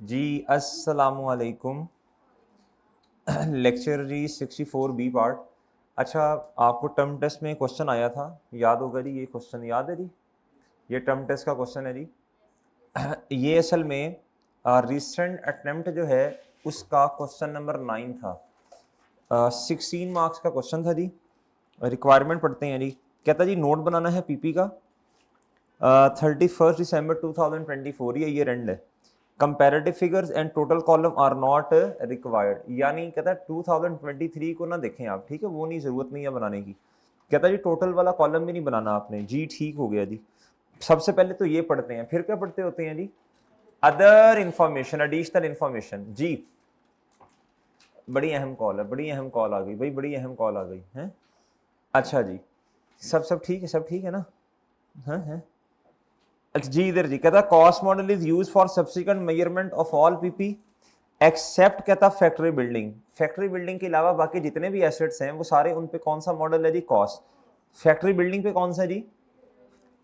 जी अस्सलामु अलैकुम। लेक्चर जी 64 B part. अच्छा, आपको टर्म टेस्ट में क्वेश्चन आया था, याद होगा जी? ये क्वेश्चन याद है जी? ये टर्म टेस्ट का क्वेश्चन है जी। ये असल में रिसेंट अटेम्प्ट जो है उसका क्वेश्चन नंबर 9 था। 16 मार्क्स का क्वेश्चन था जी। रिक्वायरमेंट पढ़ते हैं जी। कहता जी नोट बनाना है पीपी का। 31 दिसंबर 2024 ये ईयर एंड है। Comparative figures and total column are not required, यानी कहता है 2023 को ना देखें आप, ठीक है? वो नहीं, जरूरत नहीं है बनाने की। कहता है जी टोटल वाला कॉलम भी नहीं बनाना आपने जी। ठीक हो गया जी। सबसे पहले तो ये पढ़ते हैं, फिर क्या पढ़ते होते हैं जी? अदर इंफॉर्मेशन, एडिशनल इंफॉर्मेशन जी। बड़ी अहम कॉल है, बड़ी अहम कॉल आ गई भाई, बड़ी अहम कॉल आ गई है। अच्छा जी, सब ठीक है, सब ठीक है ना? है। अच्छा जी, इधर जी कहता cost model is use for subsequent measurement of all PP except, कहता फैक्ट्री बिल्डिंग। फैक्ट्री बिल्डिंग के अलावा बाकी जितने भी एसेट्स हैं वो सारे, उन पे कौन सा मॉडल है जी? कॉस्ट। फैक्ट्री बिल्डिंग पे कौन सा जी?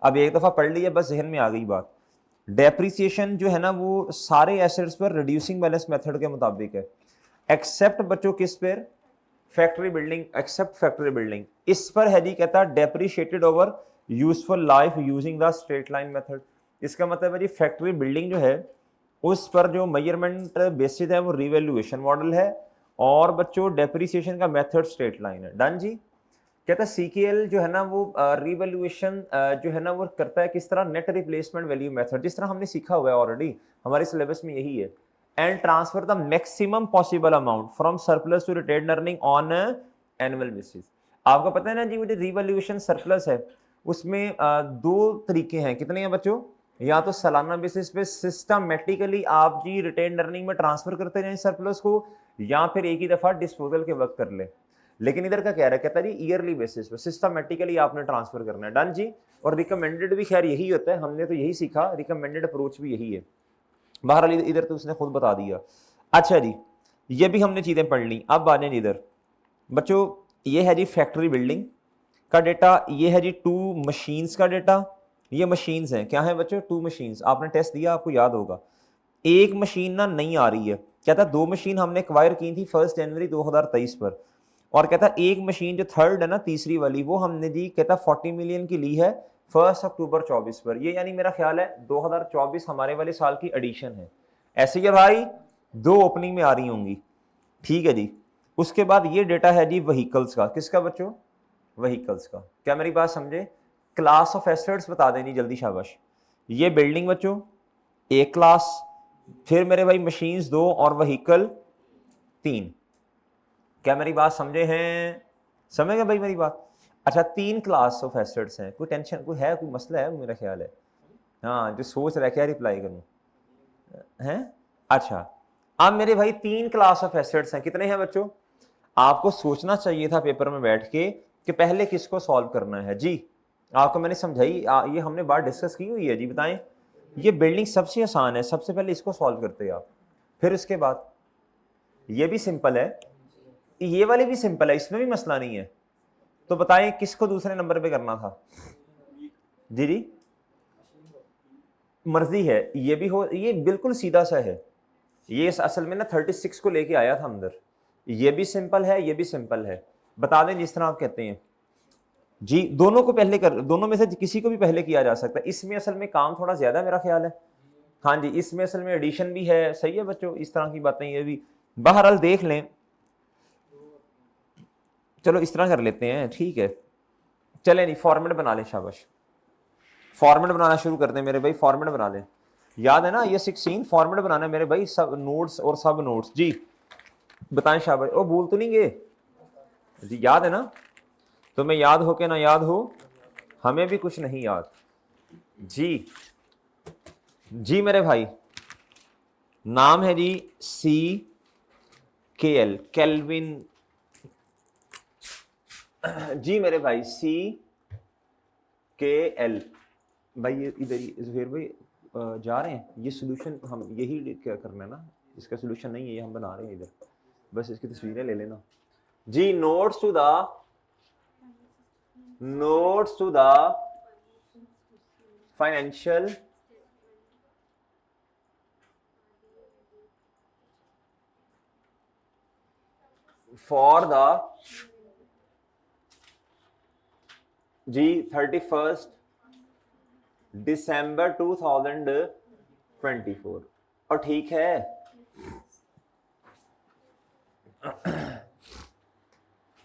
अब एक दफा पढ़ लिया, बस जहन में आ गई बात। डेप्रिसिएशन जो है ना वो सारे एसेट्स पर रिड्यूसिंग बैलेंस मेथड के मुताबिक है, एक्सेप्ट बच्चों किस पर? Factory building, except factory building. इस पर है जी कहता depreciated over useful life using the straight line method. इसका मतलब है जी फैक्ट्री बिल्डिंग जो है उस पर जो मेजरमेंट बेसिस है वो रिवैल्यूएशन मॉडल है, और बच्चों डेप्रिसिएशन का मेथड स्ट्रेट लाइन है। डन जी। कहता है सीकेएल जो है ना वो रिवैल्यूएशन जो है ना वो करता है किस तरह? नेट रिप्लेसमेंट वैल्यू मेथड, जिस तरह हमने सीखा हुआ है ऑलरेडी, हमारे सिलेबस में यही है। And transfer the maximum possible amount from surplus to retained earning on annual basis. आपको पता है ना जी, वो जो रिवैल्यूएशन सरप्लस है उसमें दो तरीके हैं। कितने हैं बच्चों? या तो सालाना बेसिस पे सिस्टमैटिकली आप जी रिटेन्ड अर्निंग में ट्रांसफर करते जाएं सरप्लस को, या फिर एक ही दफा डिस्पोजल के वक्त कर ले। लेकिन इधर का कह रहा है, कहता है जी ईयरली बेसिस पे सिस्टमैटिकली आपने ट्रांसफर करना है। डन जी। और रिकमेंडेड भी खैर यही होता है, हमने तो यही सीखा, रिकमेंडेड अप्रोच भी यही है। बहरहाल इधर तो उसने खुद बता दिया। अच्छा जी, ये भी हमने चीजें पढ़ ली। अब आ जाए इधर बच्चों, ये है जी फैक्ट्री बिल्डिंग का डेटा, ये है जी टू मशीन्स का डेटा। ये मशीन्स हैं, क्या है बच्चों? To machines. आपने टेस्ट दिया, आपको याद होगा। एक मशीन ना नहीं आ रही है, कहता दो मशीन हमने एक्वायर की थी 1 जनवरी 2023 पर, और कहता एक मशीन जो थर्ड है ना, तीसरी वाली, वो हमने जी कहता 40 मिलियन की ली है 1 अक्टूबर 24 पर। ये यानी मेरा ख्याल है 2024 हमारे वाले साल की एडिशन है। ऐसे ही है भाई, दो ओपनिंग में आ रही होंगी। ठीक है जी। उसके बाद ये डेटा है जी व्हीकल्स का। किसका बच्चों? व्हीकल्स का। क्या मेरी बात समझे? क्लास ऑफ एसेट्स बता देनी जल्दी, शाबाश। ये बिल्डिंग बच्चों एक क्लास, फिर मेरे भाई मशीन्स दो और व्हीकल तीन। क्या मेरी बात समझे हैं? समझ गए भाई मेरी बात? अच्छा, तीन क्लास ऑफ एसेट्स हैं। कोई टेंशन, कोई है, कोई मसला है? मेरा ख्याल है हाँ, जो सोच रहा है क्या रिप्लाई करूं हैं। अच्छा, अब मेरे भाई तीन क्लास ऑफ एसेट्स हैं। कितने हैं बच्चों? आपको सोचना चाहिए था पेपर में बैठ के कि पहले किसको सॉल्व करना है जी। आपको मैंने समझाई, ये हमने बात डिस्कस की हुई है जी। बताएं, ये बिल्डिंग सबसे आसान है, सबसे पहले इसको सॉल्व करते हैं आप, फिर उसके बाद ये भी सिंपल है, ये वाली भी सिंपल है, इसमें भी मसला नहीं है। तो बताएं किसको दूसरे नंबर पे करना था? जी जी, मर्जी है, ये भी हो, ये बिल्कुल सीधा सा है। ये असल में ना 36 को लेके आया था अंदर। ये भी सिंपल है, ये भी सिंपल है। बता दें जिस तरह आप कहते हैं जी। दोनों को पहले कर, दोनों में से किसी को भी पहले किया जा सकता है। इसमें असल में काम थोड़ा ज्यादा है मेरा ख्याल है। हाँ जी, इसमें असल में एडिशन भी है। सही है बच्चों, इस तरह की बातें ये भी बहरहाल देख लें। चलो इस तरह कर लेते हैं, ठीक है। चले नहीं, फॉर्मेट बना लें, शाबाश। फॉर्मेट बनाना शुरू कर दें मेरे भाई, फॉर्मेट बना लें। याद है ना ये 16 फॉर्मेट बनाना है मेरे भाई, सब नोट्स और सब नोट्स जी। बताएं शाबाश। ओ भूल तो नहीं गए जी? याद है ना? तुम्हें याद हो के ना याद हो, हमें भी कुछ नहीं याद जी। जी मेरे भाई, नाम है जी CKL, केल्विन। जी मेरे भाई CKL। भाई ये इधर जुबेर भाई जा रहे हैं, ये सोल्यूशन हम यही क्या करना है ना, इसका सोल्यूशन नहीं है, ये हम बना रहे हैं इधर, बस इसकी तस्वीरें ले लेना जी। Notes to the financial for the जी 31 दिसंबर 2024। और ठीक है,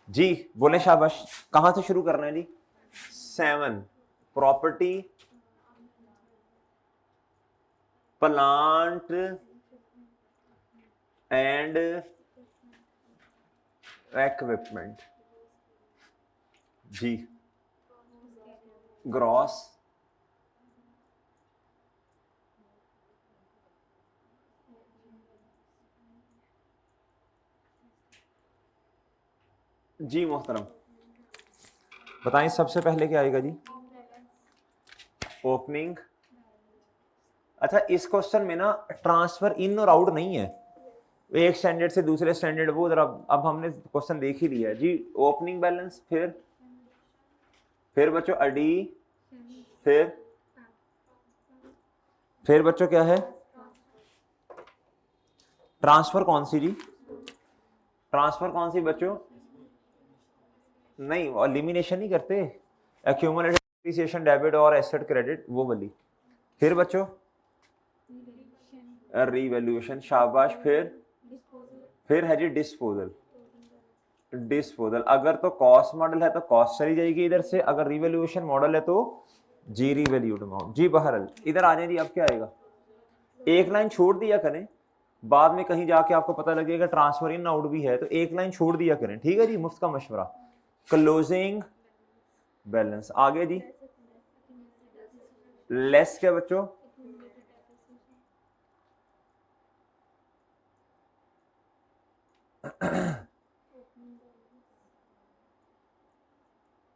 जी बोले शाबाश। कहां से शुरू करना है जी? 7 प्रॉपर्टी प्लांट एंड इक्विपमेंट। जी ग्रॉस जी मोहतरम बताएं सबसे पहले क्या आएगा जी? ओपनिंग। अच्छा इस क्वेश्चन में ना ट्रांसफर इन और आउट नहीं है, एक स्टैंडर्ड से दूसरे स्टैंडर्ड, वो जरा अब हमने क्वेश्चन देख ही लिया है जी। ओपनिंग बैलेंस, फिर बच्चों अडी, फिर बच्चों क्या है? ट्रांसफर कौन सी जी? ट्रांसफर कौन सी बच्चों? नहीं एलिमिनेशन नहीं करते, एक्यूमुलेटेड डिप्रिसिएशन डेबिट और एसेट क्रेडिट वो वाली। फिर बच्चों रिवैल्यूएशन, शाबाश। फिर है जी डिस्पोजल। डिस्पोजल अगर तो कॉस्ट मॉडल है तो कॉस्ट चली जाएगी इधर से, अगर रिवैल्यूएशन मॉडल है तो जी रिवैल्यूड अमाउंट। जी बहरहाल इधर आ जाए जी। अब क्या आएगा? एक लाइन छोड़ दिया करें, बाद में कहीं जाके आपको पता लगेगा ट्रांसफर इन आउट भी है तो एक लाइन छोड़ दिया करें, ठीक है जी, मुफ्त का मशवरा। क्लोजिंग बैलेंस आगे जी। लेस क्या बच्चों?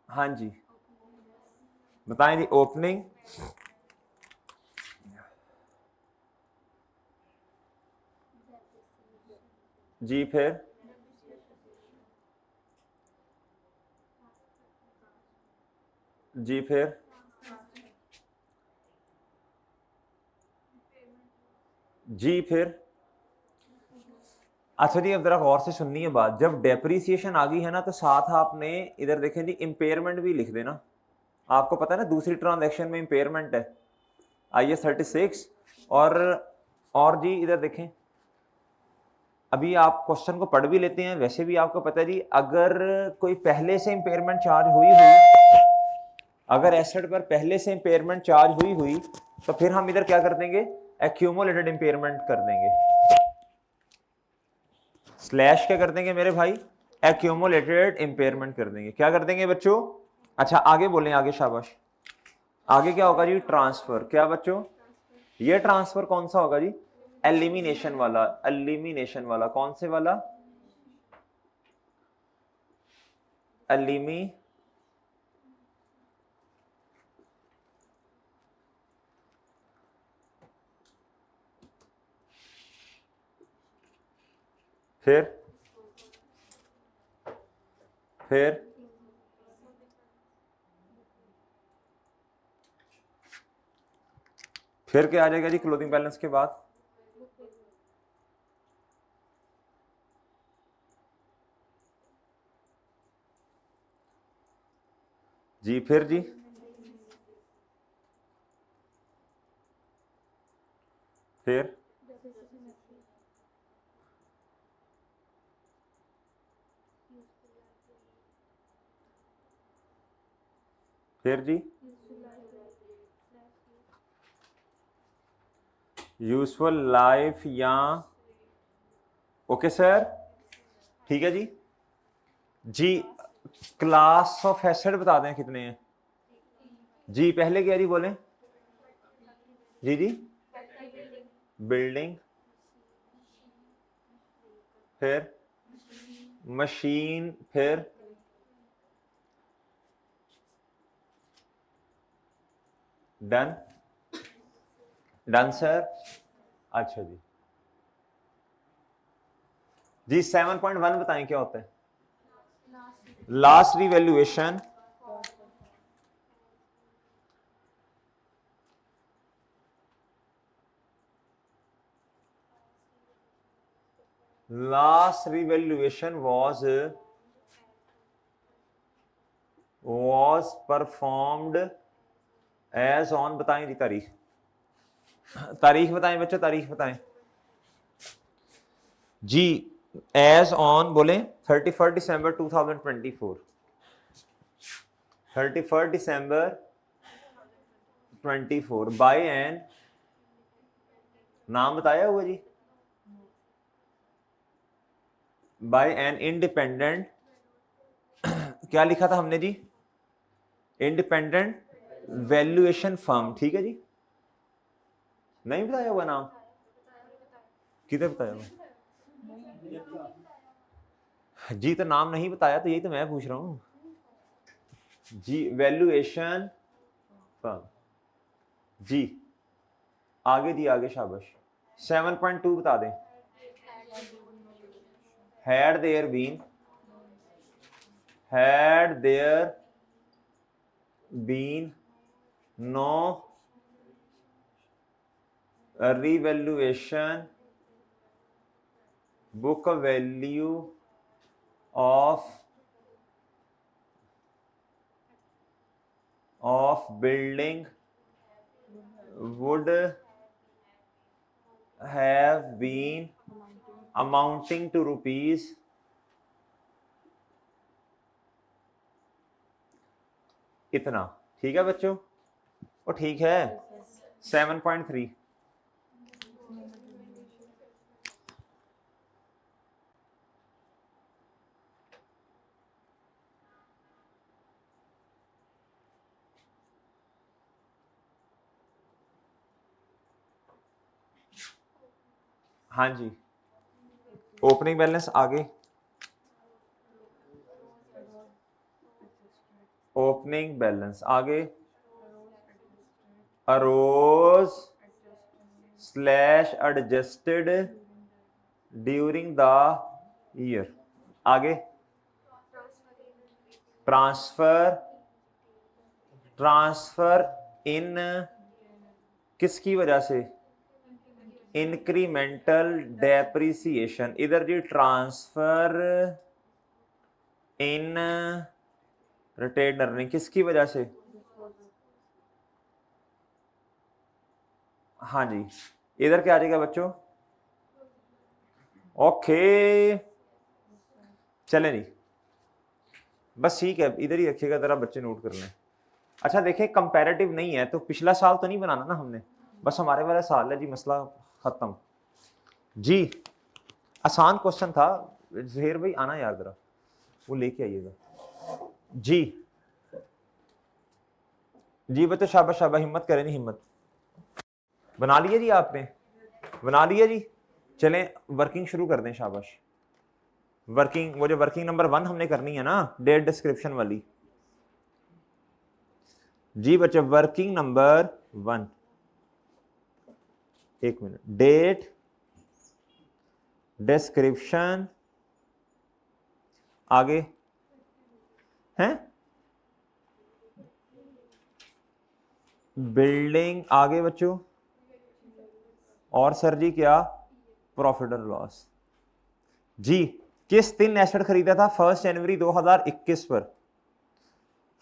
हाँ जी बताएं जी। ओपनिंग, जी फिर जी फिर जी फिर अच्छा जी अब जरा गौर से सुननी है बात। जब डेप्रिसिएशन आ गई है ना तो साथ आपने इधर देखें जी इम्पेयरमेंट भी लिख देना। आपको पता है ना दूसरी ट्रांजैक्शन में इम्पेयरमेंट है IAS 36। और जी इधर देखें, अभी आप क्वेश्चन को पढ़ भी लेते हैं, वैसे भी आपको पता है जी अगर कोई पहले से इम्पेयरमेंट चार्ज हुई अगर एसेट पर पहले से इम्पेयरमेंट चार्ज हुई तो फिर हम इधर क्या कर देंगे? एक्यूमुलेटेड इम्पेयरमेंट कर देंगे, स्लैश क्या कर देंगे मेरे भाई? एक्यूमुलेटेड इम्पेयरमेंट कर देंगे। क्या कर देंगे बच्चों? अच्छा आगे बोलें, आगे शाबाश। आगे क्या होगा जी? ट्रांसफर। क्या बच्चों? ये ट्रांसफर कौन सा होगा जी? एलिमिनेशन वाला। एलिमिनेशन वाला कौन से वाला? एलिमी फिर फिर फिर क्या आ जाएगा जी क्लोजिंग बैलेंस के बाद? जी फिर जी फिर फिर जी यूजफुल लाइफ या ओके सर, ठीक है जी। जी क्लास ऑफ एसेट बता दें कितने हैं जी? पहले क्या जी बोले? जी जी बिल्डिंग, फिर मशीन, फिर डन। Done sir. अच्छा जी जी 7.1 बताएं क्या होता है? Last revaluation last revaluation was performed as on, बताएं जी तारीख, तारीख बताएं बच्चों, तारीख बताएं जी। एज ऑन बोले 31 दिसंबर 2024, 31 दिसंबर 24 बाय एन, नाम बताया हुआ जी, बाय एन इंडिपेंडेंट, क्या लिखा था हमने जी, इंडिपेंडेंट वैल्यूएशन फर्म, ठीक है जी। नहीं बताया हुआ नाम, किधर बताया हुआ जी, तो नाम नहीं बताया, तो यही तो मैं पूछ रहा हूँ जी। वैल्यूएशन फर्म जी, आगे जी आगे, शाबाश। 7.2 बता दें। had there been no revaluation book value of building would have been amounting to rupees इतना, ठीक है बच्चों, वो ठीक है। 7.3 हाँ जी। ओपनिंग बैलेंस आगे, ओपनिंग बैलेंस आगे, arose slash adjusted during the year, आगे ट्रांसफर इन किसकी वजह से, इंक्रीमेंटल डेप्रिसिएशन, इधर जी ट्रांसफर इन रिटेन अर्निंग किसकी वजह से, हाँ जी, इधर क्या आ जाएगा बच्चों, ओके चले नहीं, बस ठीक है, इधर ही रखिएगा, जरा बच्चे नोट कर लें। अच्छा देखें, कंपैरेटिव नहीं है तो पिछला साल तो नहीं बनाना ना हमने, बस हमारे वाला साल है जी, मसला खत्म जी। आसान क्वेश्चन था, जहीर भाई आना यार जरा, वो लेके आइएगा जी। जी बच्चों शाबाश शाबाश, हिम्मत करें, नहीं हिम्मत, बना लिया जी आपने, बना लिया जी। चलें वर्किंग शुरू कर दें, शाबाश। वर्किंग, वो जो वर्किंग नंबर 1 हमने करनी है ना, डेट डिस्क्रिप्शन वाली जी बच्चों, वर्किंग नंबर 1, एक मिनट, डेट डिस्क्रिप्शन आगे हैं, बिल्डिंग आगे बच्चों, और सर जी क्या, प्रॉफिट और लॉस जी। किस दिन एसेट खरीदा था, 1 जनवरी 2021 पर,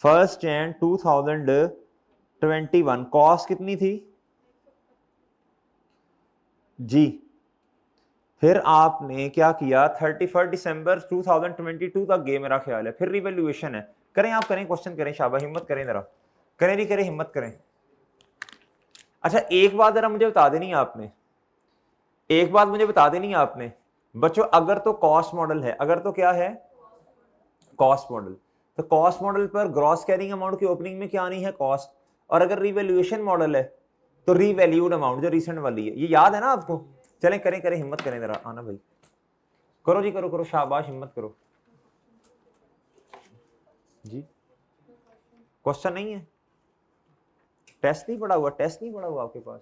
1 जन 2021, कॉस्ट कितनी थी जी। फिर आपने क्या किया, 31 दिसंबर 2022 तक गए मेरा ख्याल है, फिर रिवैल्यूएशन है, करें आप, करें क्वेश्चन करें, शाबाश, हिम्मत करें जरा, करें नहीं करें, हिम्मत करें। अच्छा एक बात जरा मुझे बता देनी है आपने, एक बात मुझे बता देनी है आपने बच्चों, अगर तो कॉस्ट मॉडल है, अगर तो क्या है कॉस्ट मॉडल, तो कॉस्ट मॉडल पर ग्रॉस कैरिंग अमाउंट की ओपनिंग में क्या आनी है, कॉस्ट, और अगर रिवैल्यूएशन मॉडल है तो रीवैल्यूड अमाउंट जो रिसेंट वाली है, ये याद है ना आपको। चलें करें करें, हिम्मत करें जरा, आना भाई, करो जी, करो करो, शाबाश, हिम्मत करो जी। क्वेश्चन नहीं है, टेस्ट नहीं पड़ा हुआ, टेस्ट नहीं पड़ा हुआ आपके पास,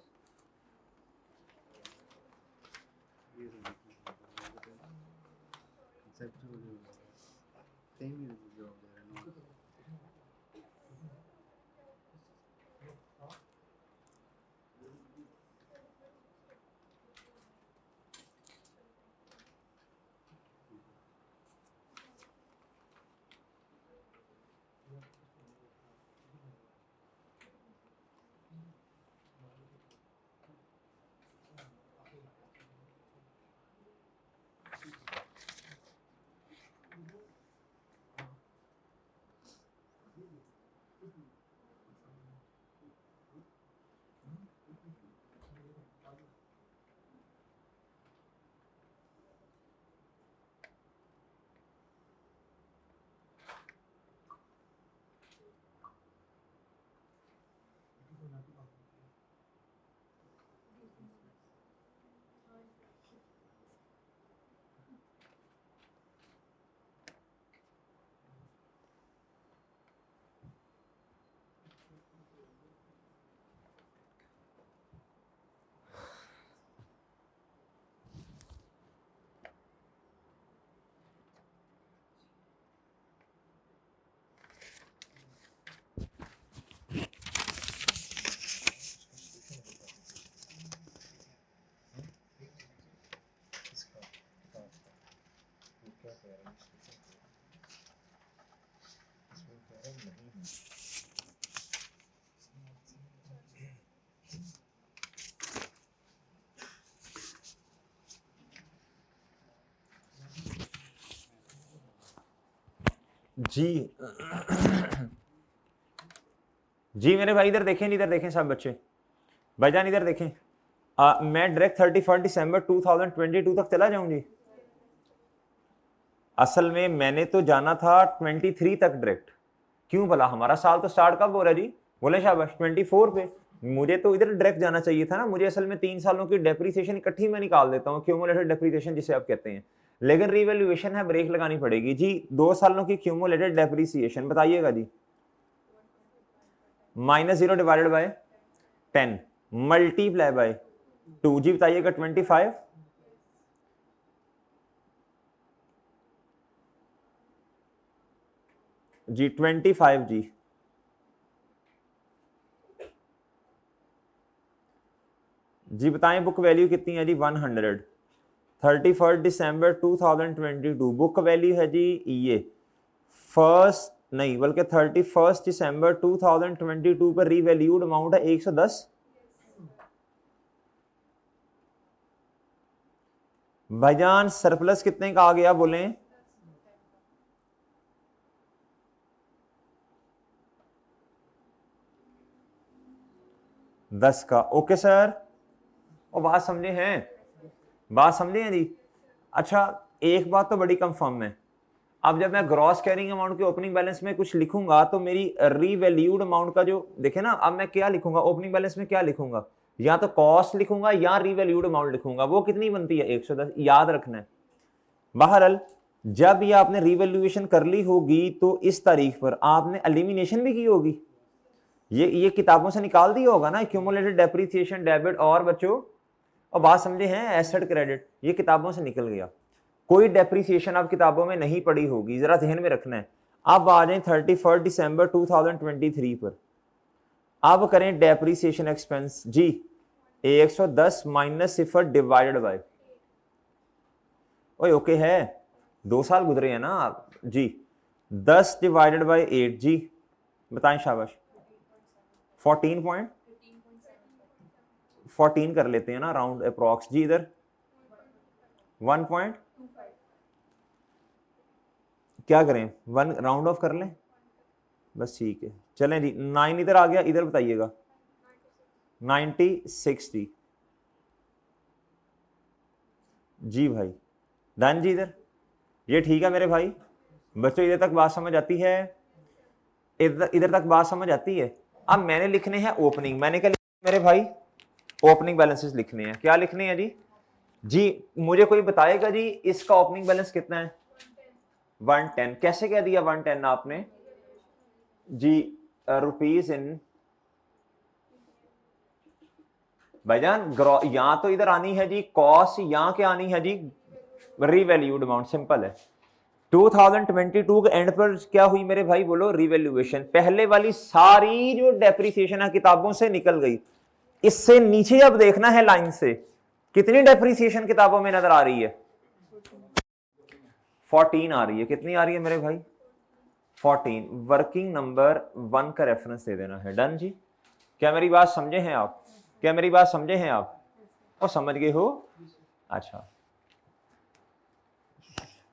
जी जी मेरे भाई इधर देखें, इधर देखें सब बच्चे, भाईजान इधर देखें। मैं डायरेक्ट 31 दिसंबर 2022 तक चला जाऊं जी? असल में मैंने तो जाना था 23 तक डायरेक्ट। क्यों भला, हमारा साल तो स्टार्ट कब हो रहा है जी? बोले शाबाश 24 पे। मुझे तो इधर डायरेक्ट जाना चाहिए था ना। मुझे असल में 3 सालों की डेप्रीसिएशन इकट्ठी में निकाल देता हूँ, क्यूमुलेटेड डेप्रीसिएशन जिसे आप कहते हैं। लेकिन रिवैल्यूएशन है, ब्रेक लगानी पड़ेगी जी। 2 सालों की क्यूमुलेटेड डेप्रीसिएशन बताइएगा जी। -0 डिवाइडेड बाय 10 मल्टीप्लाई बाय 2 जी, बताइएगा 25 जी, 25 जी। जी बताएं बुक वैल्यू कितनी है जी? 100। 31 दिसंबर 2022 बुक वैल्यू है जी ये फर्स्ट नहीं बल्कि 31 दिसंबर 2022 पर रीवैल्यूड अमाउंट है 110। भाईजान सरप्लस कितने का आ गया बोलें? दस का। ओके सर, और बात समझे हैं? बात समझे हैं जी? अच्छा एक बात तो बड़ी कंफर्म है, अब जब मैं ग्रॉस कैरिंग अमाउंट के ओपनिंग बैलेंस में कुछ लिखूंगा तो मेरी रीवैल्यूड अमाउंट का जो देखे ना, अब मैं क्या लिखूंगा ओपनिंग बैलेंस में? क्या लिखूंगा? या तो कॉस्ट लिखूंगा या रीवैल्यूड अमाउंट लिखूंगा। वो कितनी बनती है? 110। याद रखना है। बहरहाल जब ये आपने रीवैल्यूएशन कर ली होगी तो इस तारीख पर आपने एलिमिनेशन भी की होगी। ये किताबों से निकाल दिया होगा ना, क्यूमुलेटेड डेप्रिसिएशन डेबिट। और बच्चों और बात समझे हैं, एसेट क्रेडिट ये किताबों से निकल गया। कोई डेप्रिसिएशन आप किताबों में नहीं पड़ी होगी, जरा ध्यान में रखना है। अब आ जाए 31 दिसंबर 2023 पर। अब करें डेप्रिसिएशन एक्सपेंस जी। 110 -0 डिवाइडेड बाय, ओए ओके है, 2 साल गुजरे हैं ना आप जी। 10 डिवाइडेड बाय 8 जी, बताएं शाबाश। 14 कर लेते हैं ना राउंड अप्रॉक्स जी। इधर 1 पॉइंट क्या करें, 1 राउंड ऑफ कर लें बस, ठीक है चलें जी। 9 इधर आ गया, इधर बताइएगा 90 जी भाई। डन जी। इधर ये ठीक है मेरे भाई। बच्चों इधर तक बात समझ आती है? इधर तक बात समझ आती है? अब मैंने लिखने हैं ओपनिंग, मैंने क्या लिखना मेरे भाई? ओपनिंग बैलेंसेस लिखने हैं। क्या लिखने हैं जी? जी मुझे कोई बताएगा जी इसका ओपनिंग बैलेंस कितना है? 110। कैसे कह दिया 110 आपने जी? रुपीज इन भाईजान यहां तो इधर आनी है जी कॉस्ट, यहां क्या आनी है जी? Revalued amount. सिंपल है। 2022 के एंड पर क्या हुई मेरे भाई बोलो? रिवैल्यूएशन। पहले वाली सारी जो डेप्रिसिएशन है किताबों से निकल गई। इससे नीचे अब देखना है लाइन से कितनी डेप्रिसिएशन किताबों में नजर आ रही है? 14 आ रही है। कितनी आ रही है मेरे भाई? 14। वर्किंग नंबर 1 का रेफरेंस दे देना है। डन जी। क्या मेरी बात समझे हैं आप? क्या मेरी बात समझे हैं आप? और समझ गए हो? अच्छा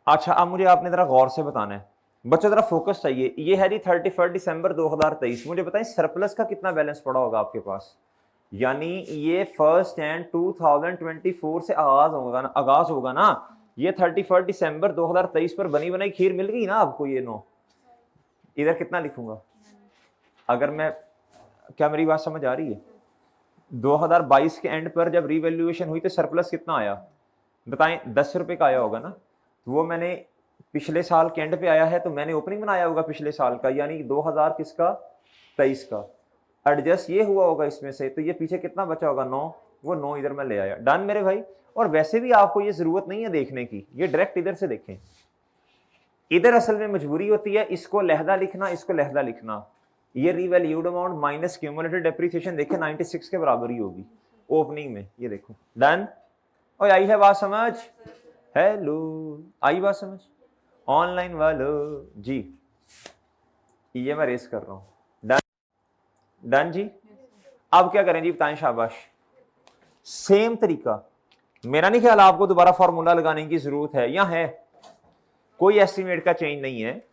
अच्छा, अब मुझे आपने जरा गौर से बताना है बच्चों, जरा फोकस चाहिए। ये है जी 31 दिसंबर 2023। मुझे बताएं सरप्लस का कितना बैलेंस पड़ा होगा आपके पास? यानी ये 1 जनवरी 2024 से आगाज होगा ना। ये 31 दिसंबर 2023 पर बनी बनाई खीर मिल गई ना आपको? ये नो इधर कितना लिखूंगा अगर मैं? क्या मेरी बात समझ आ रही है? 2022 के एंड पर जब रिवैल्यूएशन हुई तो सरप्लस कितना आया बताएं? 10 रुपए का आया होगा ना। वो मैंने पिछले साल के एंड पे आया है तो मैंने ओपनिंग बनाया होगा पिछले साल का, यानी 2000 किसका? 23 का। एडजस्ट ये हुआ होगा इसमें से, तो ये पीछे कितना बचा होगा? 9। वो 9 इधर मैं ले आया। डन मेरे भाई। और वैसे भी आपको ये जरूरत नहीं है देखने की, ये डायरेक्ट इधर से देखें। इधर असल में मजबूरी होती है इसको लहदा लिखना, इसको लहदा लिखना। ये revalued amount minus cumulated depreciation देखें 96 के बराबर ही होगी ओपनिंग में। ये देखो डन। और आई है बात समझ? हेलो, आई बात समझ? ऑनलाइन वालों जी, ये मैं रेस कर रहा हूँ। डन, डन जी। अब क्या करें जी, बताएं शाबाश। सेम तरीका, मेरा नहीं ख्याल आपको दोबारा फॉर्मूला लगाने की जरूरत है, या है? कोई एस्टिमेट का चेंज नहीं है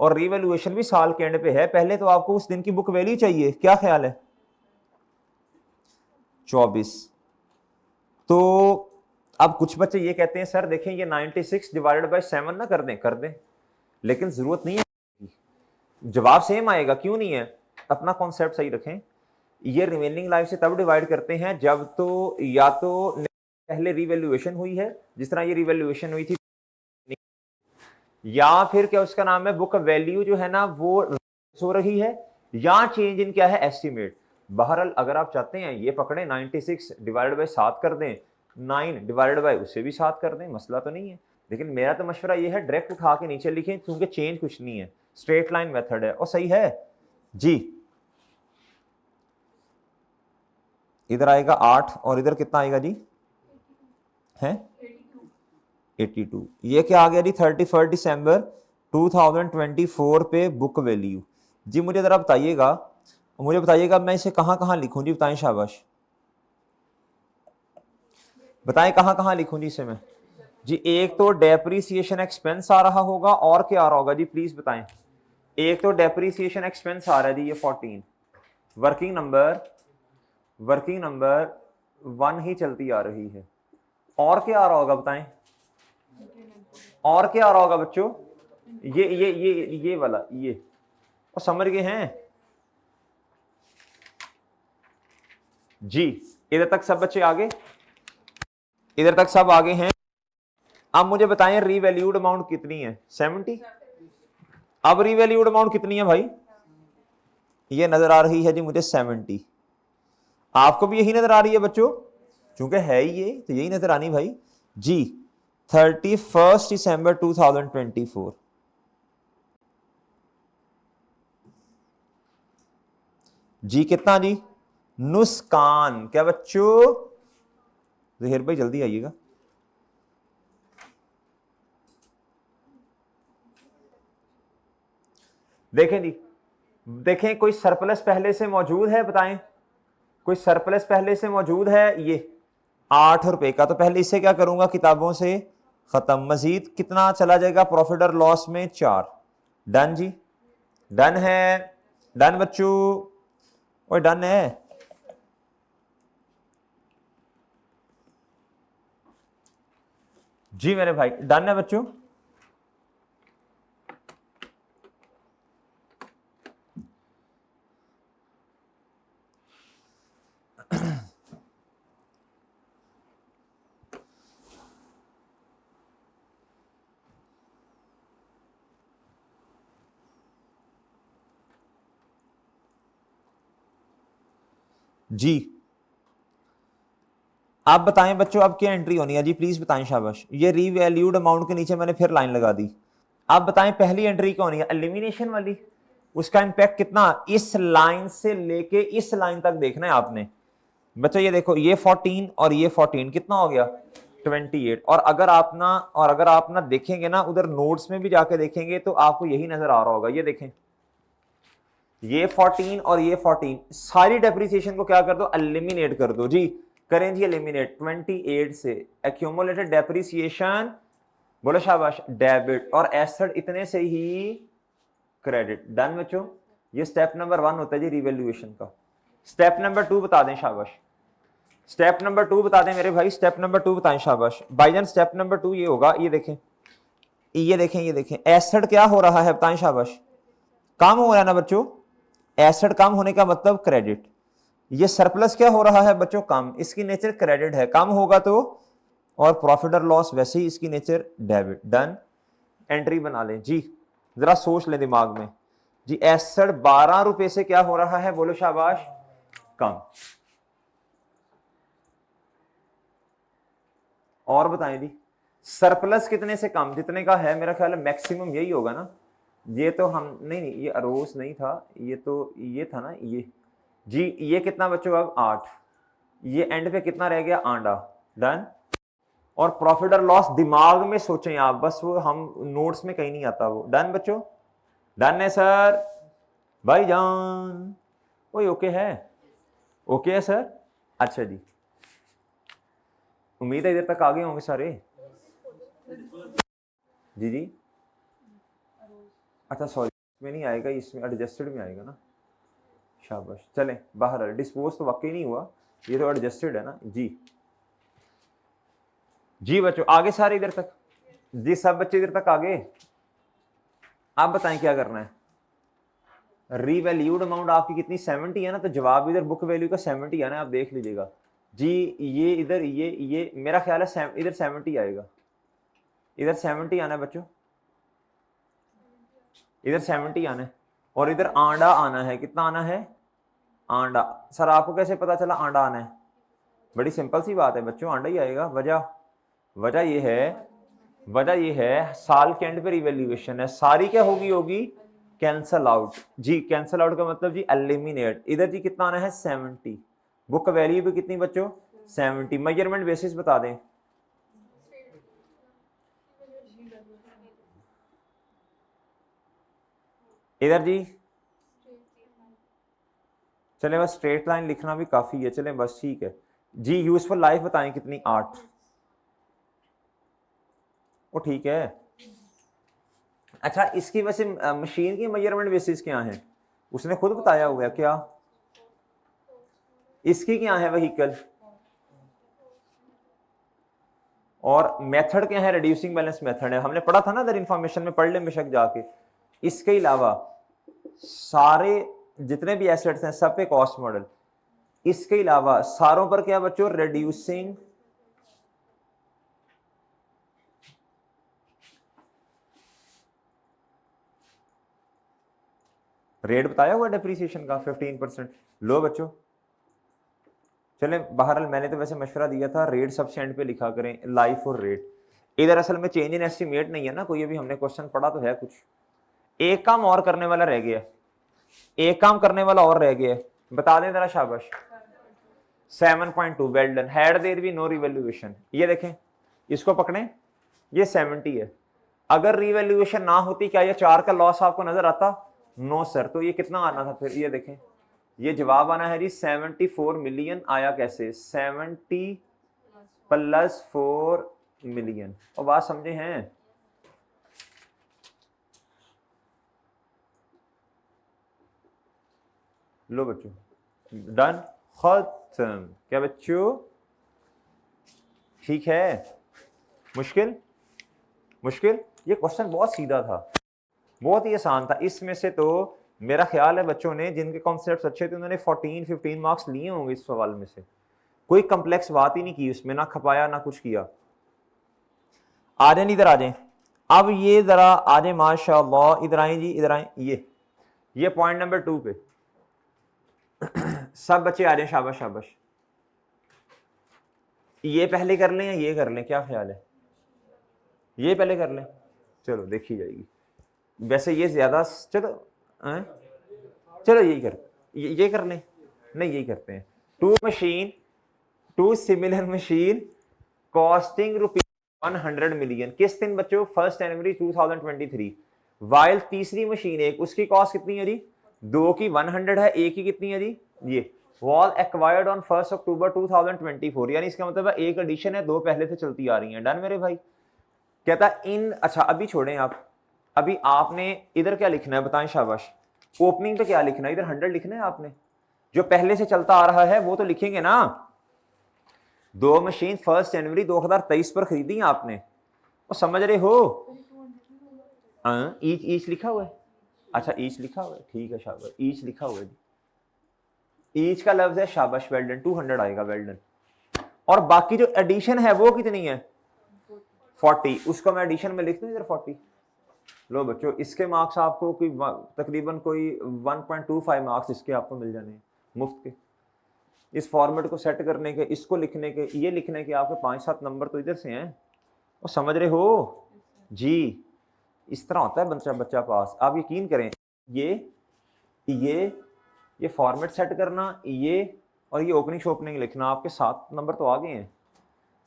और रिवैल्यूएशन भी साल के एंड पे है। पहले तो आपको उस दिन की बुक वैल्यू चाहिए, क्या ख्याल है? 24। तो अब कुछ बच्चे ये कहते हैं सर देखें ये 96 डिवाइडेड बाय 7 ना कर दें, लेकिन जरूरत नहीं है, जवाब सेम आएगा। क्यों नहीं है? अपना कॉन्सेप्ट सही रखें। ये रिमेनिंग लाइफ से तब डिवाइड करते हैं जब तो या तो पहले रिवैल्यूएशन हुई है, जिस तरह ये रिवैल्यूएशन हुई थी, या फिर क्या उसका नाम है बुक वैल्यू जो है ना वो हो रही है, या चेंज इन क्या है एस्टिमेट। बहरहाल अगर आप चाहते हैं ये पकड़े 96 डिवाइडेड बाय 7 कर दें, 9 डिवाइडेड बाय उससे भी 7 कर दें, मसला तो नहीं है। लेकिन मेरा तो मशवरा ये है डायरेक्ट उठा के नीचे लिखें, क्योंकि चेंज कुछ नहीं है, स्ट्रेट लाइन मेथड है और सही है जी। इधर आएगा 8 और इधर कितना आएगा जी? है 82। ये क्या आ गया जी? 31 दिसंबर 2024 पे बुक वैल्यू। जी मुझे जरा बताइएगा, मुझे बताइएगा मैं इसे कहां कहां लिखूं जी, बताएं शाबाश, बताएं कहां कहां लिखूं जी इसे मैं। जी एक तो डेप्रीसिएशन एक्सपेंस आ रहा होगा, और क्या आ रहा होगा जी प्लीज बताएं। एक तो डेप्रीसिएशन एक्सपेंस आ रहा है जी, ये 14 वर्किंग नंबर 1 ही चलती आ रही है। और क्या आ रहा होगा बताएं, और क्या आ रहा होगा बच्चों? ये वाला, ये और समझ गए हैं जी? इधर तक सब बच्चे आगे, इधर तक सब आगे हैं। अब मुझे बताएं रीवैल्यूड अमाउंट कितनी है? 70। अब रीवैल्यूड अमाउंट कितनी है भाई? ये नजर आ रही है जी मुझे 70। आपको भी यही नजर आ रही है बच्चों? चूंकि है ही ये तो यही नजर आनी भाई जी। 31 दिसंबर 2024 जी कितना जी? नुस्कान क्या बच्चों? जहीर भाई जल्दी आइएगा। देखें जी, देखें कोई सरप्लस पहले से मौजूद है, बताएं कोई सरप्लस पहले से मौजूद है? ये 8 रुपए का, तो पहले इससे क्या करूंगा, किताबों से खत्म। मजीद कितना चला जाएगा प्रॉफिट और लॉस में? 4। डन जी, डन है, डन बच्चों, और डन है जी मेरे भाई, डन है बच्चों। जी आप बताएं बच्चों अब क्या एंट्री होनी है जी, प्लीज बताएं शाबाश। ये रीवैल्यूड अमाउंट के नीचे मैंने फिर लाइन लगा दी। आप बताएं पहली एंट्री क्या होनी है? एलिमिनेशन वाली। उसका इंपैक्ट कितना? इस लाइन से लेके इस लाइन तक देखना है आपने बच्चों। ये देखो ये 14 और ये 14 कितना हो गया? 28। और अगर आप ना देखेंगे ना उधर नोट्स में भी जाके देखेंगे तो आपको यही नजर आ रहा होगा। ये देखें ये 14 और ये 14 सारी डेप्रिसिएशन को क्या कर दो? एलिमिनेट कर दो जी। करें जी एलिमिनेट। 28 से एक्यूमुलेटेड डेप्रिसिएशन, बोलो शाबाश, डेबिट, और एसेट इतने से ही क्रेडिट। डन बच्चों, ये स्टेप नंबर 1 होता है जी रिवैल्यूएशन का। स्टेप नंबर 2 बता दें शाबाश, स्टेप नंबर 2 बता दें मेरे भाई, स्टेप नंबर 2 बताएं शाबाश भाईजान। स्टेप नंबर 2 ये होगा, ये देखें एसेट क्या हो रहा है बताएं शाबाश? कम हो रहा है ना बच्चों? एसेट कम होने का मतलब क्रेडिट। ये सरप्लस क्या हो रहा है बच्चों? कम, इसकी नेचर क्रेडिट है, कम होगा तो। और प्रॉफिट और लॉस वैसे ही इसकी नेचर डेबिट। डन, एंट्री बना लें जी, जरा सोच लें दिमाग में जी। एसेट 12 रुपए से क्या हो रहा है, बोलो शाबाश, कम। और बताएं जी सरप्लस कितने से कम? जितने का है मेरा ख्याल है मैक्सिमम यही होगा ना। ये तो हम नहीं, ये अरोस नहीं था, ये तो ये था ना ये जी। ये कितना बच्चों अब? 8। ये एंड पे कितना रह गया? आंडा। डन। और प्रॉफिट और लॉस दिमाग में सोचें आप, बस वो हम नोट्स में कहीं नहीं आता वो। डन बच्चों, डन है सर भाईजान? कोई ओके है? ओके है सर? अच्छा जी, उम्मीद है इधर तक आ गए होंगे सारे। जी जी, अच्छा सॉरी, इसमें नहीं आएगा, इसमें एडजस्टेड में आएगा ना। शाबाश, चलें बाहर। डिस्पोज तो वाकई नहीं हुआ, ये तो एडजस्टेड है ना जी। जी बच्चों आगे सारे इधर तक? जी सब बच्चे इधर तक आ गए? आप बताएं क्या करना है। रीवैल्यूड अमाउंट आपकी कितनी 70 है ना, तो जवाब इधर बुक वैल्यू का 70 है ना, आप देख लीजिएगा जी। ये इधर ये मेरा ख्याल है इधर 70 आएगा, इधर 70 आना है बच्चों, इधर 70 आना है। और इधर आंडा आना है, कितना आना है? आंडा। सर आपको कैसे पता चला आंडा आना है? बड़ी सिंपल सी बात है बच्चों, आंडा ही आएगा। वजह ये है साल के एंड पे रिवैल्यूएशन है, सारी क्या होगी कैंसल आउट जी। कैंसल आउट का मतलब जी एलिमिनेट। इधर जी कितना आना है? 70। बुक वैल्यू पे कितनी बच्चों? 70। मेजरमेंट बेसिस बता दें। इधर जी चले बस स्ट्रेट लाइन लिखना भी काफी है, चले बस ठीक है जी। यूजफुल लाइफ बताएं कितनी? 8। वो ठीक है। अच्छा इसकी वैसे मशीन की मेजरमेंट बेसिस क्या है? उसने खुद बताया हुआ है क्या? इसकी क्या है? व्हीकल। और मेथड क्या है? रिड्यूसिंग बैलेंस मेथड है, हमने पढ़ा था ना, अदर इंफॉर्मेशन में पढ़ ले बेशक जाके। इसके अलावा सारे जितने भी एसेट्स हैं सब पे कॉस्ट मॉडल। इसके अलावा सारों पर क्या बच्चों? रिड्यूसिंग रेट बताया हुआ डेप्रीसिएशन का 15%। लो बच्चों चले बहरहाल, मैंने तो वैसे मशवरा दिया था रेट सबसे एंड पे लिखा करें, लाइफ और रेट। इधर असल में चेंज इन एस्टिमेट नहीं है ना कोई, अभी हमने क्वेश्चन पढ़ा तो है कुछ। एक काम और करने वाला रह गया, एक काम करने वाला और रह गया, बता दें जरा शाबाश। 7.2 well done. Had there be no revaluation, ये देखें इसको पकड़ें, ये 70 है। अगर रिवैल्यूएशन ना होती क्या ये 4 का लॉस आपको नजर आता? No sir. तो ये कितना आना था फिर? ये देखें, ये जवाब आना है जी 74 मिलियन। आया कैसे? 70 + 4 मिलियन। और बात समझे हैं? लो बच्चों डन, खत्म। क्या बच्चों ठीक है? मुश्किल ये क्वेश्चन बहुत सीधा था, बहुत ही आसान था। इसमें से तो मेरा ख्याल है बच्चों ने जिनके कॉन्सेप्ट्स अच्छे थे उन्होंने 14-15 मार्क्स लिए होंगे इस सवाल में से। कोई कॉम्प्लेक्स बात ही नहीं की उसमें, ना खपाया ना कुछ किया। आ जाए इधर आ जाए। अब ये जरा आ जाए माशाअल्लाह, इधर आए जी, इधर आए। ये पॉइंट नंबर 2 पे सब बच्चे आ जाए, शाबाश शाबाश। ये पहले कर लें या ये कर लें, क्या ख्याल है? ये पहले कर लें, चलो देखी जाएगी। वैसे ये ज्यादा, चलो चलो यही कर लें, नहीं यही करते हैं। Two similar machine costing ₹100 million. किस दिन बच्चों? 1 जनवरी 2023। वाइल तीसरी मशीन एक, उसकी कॉस्ट कितनी है जी? 2 की 100 है, एक की कितनी है जी? ये वॉल एक्वायर्ड ऑन 1 अक्टूबर 2024। यानी इसका मतलब है एक एडिशन है, 2 पहले से चलती आ रही हैं। डन मेरे भाई? कहता इन, अच्छा अभी छोड़ें आप, अभी आपने इधर क्या लिखना है बताएं शाबाश। ओपनिंग पे क्या लिखना है? इधर 100 लिखना है आपने, जो पहले से चलता आ रहा है वो तो लिखेंगे ना। 2 मशीन 1 जनवरी 2023 पर खरीदी आपने, वो समझ रहे हो? ईच लिखा हुआ है, अच्छा ईच लिखा हुआ है, ठीक है शाबाश, ईच लिखा हुआ है। ईच का लफ्ज है शाबाश, वेल डन। 200 आएगा, वेल डन। और बाकी जो एडिशन है वो कितनी है? 40। उसको मैं एडिशन में लिख दूं इधर 40। लो बच्चों इसके मार्क्स आपको कोई तकरीबन कोई 1.25 मार्क्स इसके आपको मिल जाने हैं मुफ्त के। इस फॉर्मेट को सेट करने के, इसको लिखने के, ये लिखने के आपके 5-7 नंबर तो इधर से हैं, वो समझ रहे हो जी? इस तरह होता है बच्चा पास। आप यकीन करें, ये फॉर्मेट सेट करना, ये और ये ओपनिंग शोपनिंग लिखना, आपके 7 नंबर तो आ गए हैं।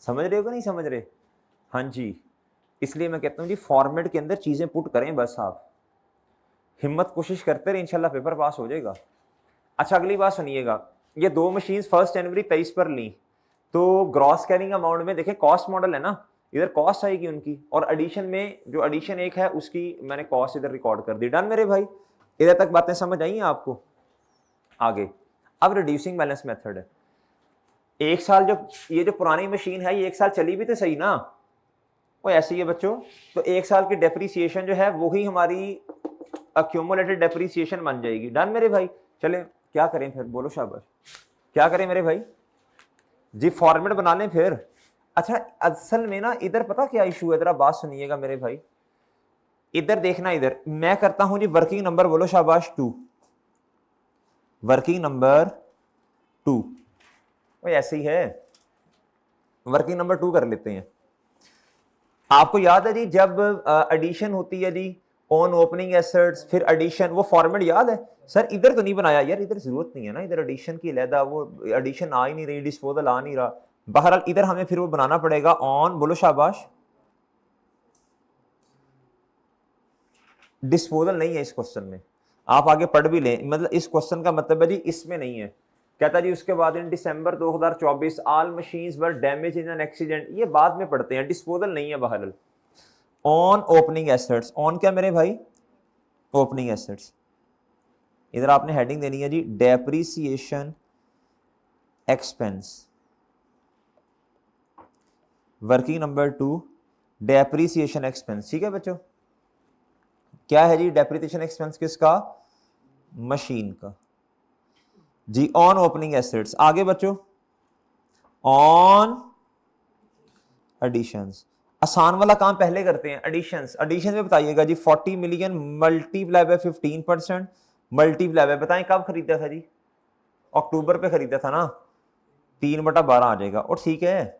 समझ रहे हो कि नहीं समझ रहे? हाँ जी, इसलिए मैं कहता हूँ जी फॉर्मेट के अंदर चीजें पुट करें, बस आप हिम्मत कोशिश करते रहे, इंशाल्लाह पेपर पास हो जाएगा। अच्छा अगली बात सुनिएगा, ये दो मशीन 1 जनवरी 23 पर ली, तो ग्रॉस कैरिंग अमाउंट में देखें कॉस्ट मॉडल है ना, इधर कॉस्ट आएगी उनकी, और एडिशन में जो एडिशन एक है उसकी मैंने कॉस्ट इधर रिकॉर्ड कर दी। डन मेरे भाई, इधर तक बातें समझ आई हैं आपको? आगे अब रिड्यूसिंग बैलेंस मेथड है। एक साल जो ये जो पुरानी मशीन है ये एक साल चली भी तो सही ना, वो ऐसी है बच्चों, तो एक साल की डेप्रीसिएशन जो है वही हमारी अक्यूमुलेटेड डेप्रीसिएशन बन जाएगी। डन मेरे भाई, चले क्या करें फिर, बोलो शाबाश, क्या करें मेरे भाई जी, फॉर्मेट बना लें फिर। अच्छा असल में ना इधर पता क्या इशू है, जरा बात सुनिएगा मेरे भाई, इधर देखना, इधर मैं करता हूं जी वर्किंग नंबर, बोलो शाबाश 2, वर्किंग नंबर 2, वो ऐसे ही है, वर्किंग नंबर 2 कर लेते हैं। आपको याद है जी जब एडिशन होती है जी ऑन ओपनिंग एसेट्स फिर एडिशन, वो फॉर्मेट याद है? सर इधर तो नहीं बनाया यार, इधर जरूरत नहीं है ना, इधर एडिशन की अलहदा, वो एडिशन आ ही नहीं रही, डिस्पोजल आ नहीं रहा, बहरहाल इधर हमें फिर वो बनाना पड़ेगा ऑन, बोलो शाबाश, डिस्पोजल नहीं है इस क्वेश्चन में, आप आगे पढ़ भी लें, मतलब इस क्वेश्चन का मतलब है जी इसमें नहीं है। कहता जी उसके बाद इन दिसंबर 2024 all machines were damage in an accident, ये बाद में पढ़ते हैं, डिस्पोजल नहीं है बहरहाल। ऑन ओपनिंग एसेट्स, ऑन क्या मेरे भाई, ओपनिंग एसेट्स, इधर आपने हेडिंग देनी है जी depreciation expense, working number 2 depreciation expense, ठीक है बच्चों। क्या है जी डेप्रीसिएशन एक्सपेंस किसका, मशीन का जी, ऑन ओपनिंग एसेट्स। आगे बच्चों ऑन एडिशंस, आसान वाला काम पहले करते हैं, एडिशंस, एडिशन में बताइएगा जी 40 million multiply by 15%, multiply by, बताएं कब खरीदा था जी, अक्टूबर पे खरीदा था ना, 3/12 आ जाएगा, और ठीक है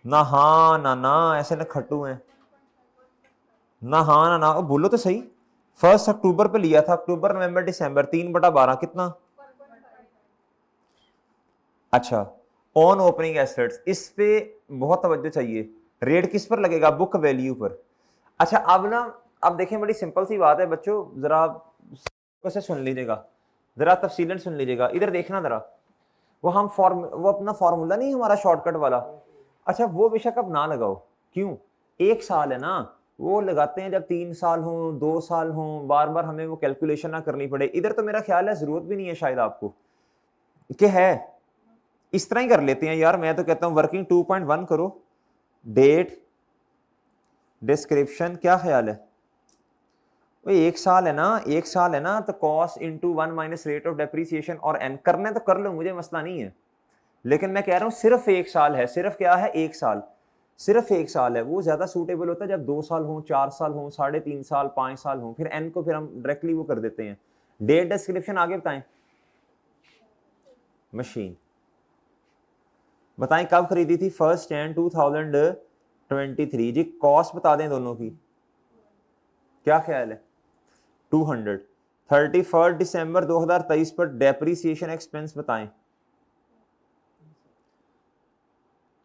ना, हाँ ना ना, ऐसे ना खट्टू हैं ना, हाँ ना ना, बोलो तो सही, 1 अक्टूबर पे लिया था, अक्टूबर नवंबर दिसंबर, 3/12 कितना, अच्छा ऑन ओपनिंग एसेट्स, इस पे बहुत तवज्जो चाहिए, रेट किस पर लगेगा, बुक वैल्यू पर। अच्छा अब ना, अब देखें बड़ी सिंपल सी बात है बच्चों, जरा से सुन लीजिएगा, जरा तफसीलन सुन लीजिएगा, इधर देखना जरा, वो अपना फॉर्मूला नहीं हमारा शॉर्टकट वाला, अच्छा वो बेशक अब ना लगाओ, क्यों, एक साल है ना, वो लगाते हैं जब 3 साल हो, 2 साल हो, बार बार हमें वो कैलकुलेशन ना करनी पड़े, इधर तो मेरा ख्याल है जरूरत भी नहीं है शायद आपको, कि है इस तरह ही कर लेते हैं यार, मैं तो कहता हूं वर्किंग 2.1 करो, डेट डिस्क्रिप्शन, क्या ख्याल है, वो एक साल है ना, एक साल है ना, तो cost into 1 minus rate of depreciation, और एन करने तो कर लो, मुझे मसला नहीं है, लेकिन मैं कह रहा हूं सिर्फ एक साल है, सिर्फ क्या है, एक साल, सिर्फ एक साल है, वो ज्यादा सूटेबल होता है जब 2 साल हो, 4 साल हो, 3.5 साल, 5 साल हो, फिर एन को फिर हम डायरेक्टली वो कर देते हैं। डेट डिस्क्रिप्शन आगे बताएं, मशीन बताएं कब खरीदी थी, 1 Jan 2023 जी, कॉस्ट बता दें दोनों की, क्या ख्याल है, 200, 31 दिसंबर 2023 पर डेप्रीसिएशन एक्सपेंस बताएं,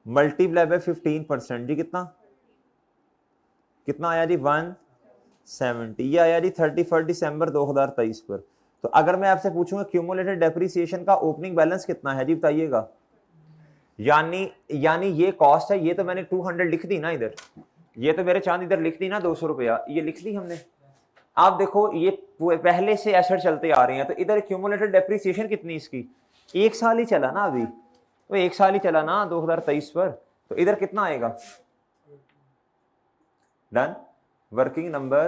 मल्टीप्लाई बाय 15% जी, कितना कितना आया जी, 170, ये आया जी 31 दिसंबर 2023 पर। तो अगर मैं आपसे पूछूंगा क्यूमुलेटेड डेप्रीसिएशन का ओपनिंग बैलेंस कितना है जी, बताइएगा, यानी यानी ये कॉस्ट है, ये तो मैंने 200 लिख दी ना इधर, ये तो मेरे चांद इधर लिख दी ना 200 रुपया, ये लिख दी हमने। आप देखो ये पहले से एसेट चलते आ रहे हैं, तो इधर क्यूमुलेटेड डेप्रीसिएशन कितनी इसकी, एक साल ही चला ना अभी, तो एक साल ही चला ना 2023 पर, तो इधर कितना आएगा, डन, वर्किंग नंबर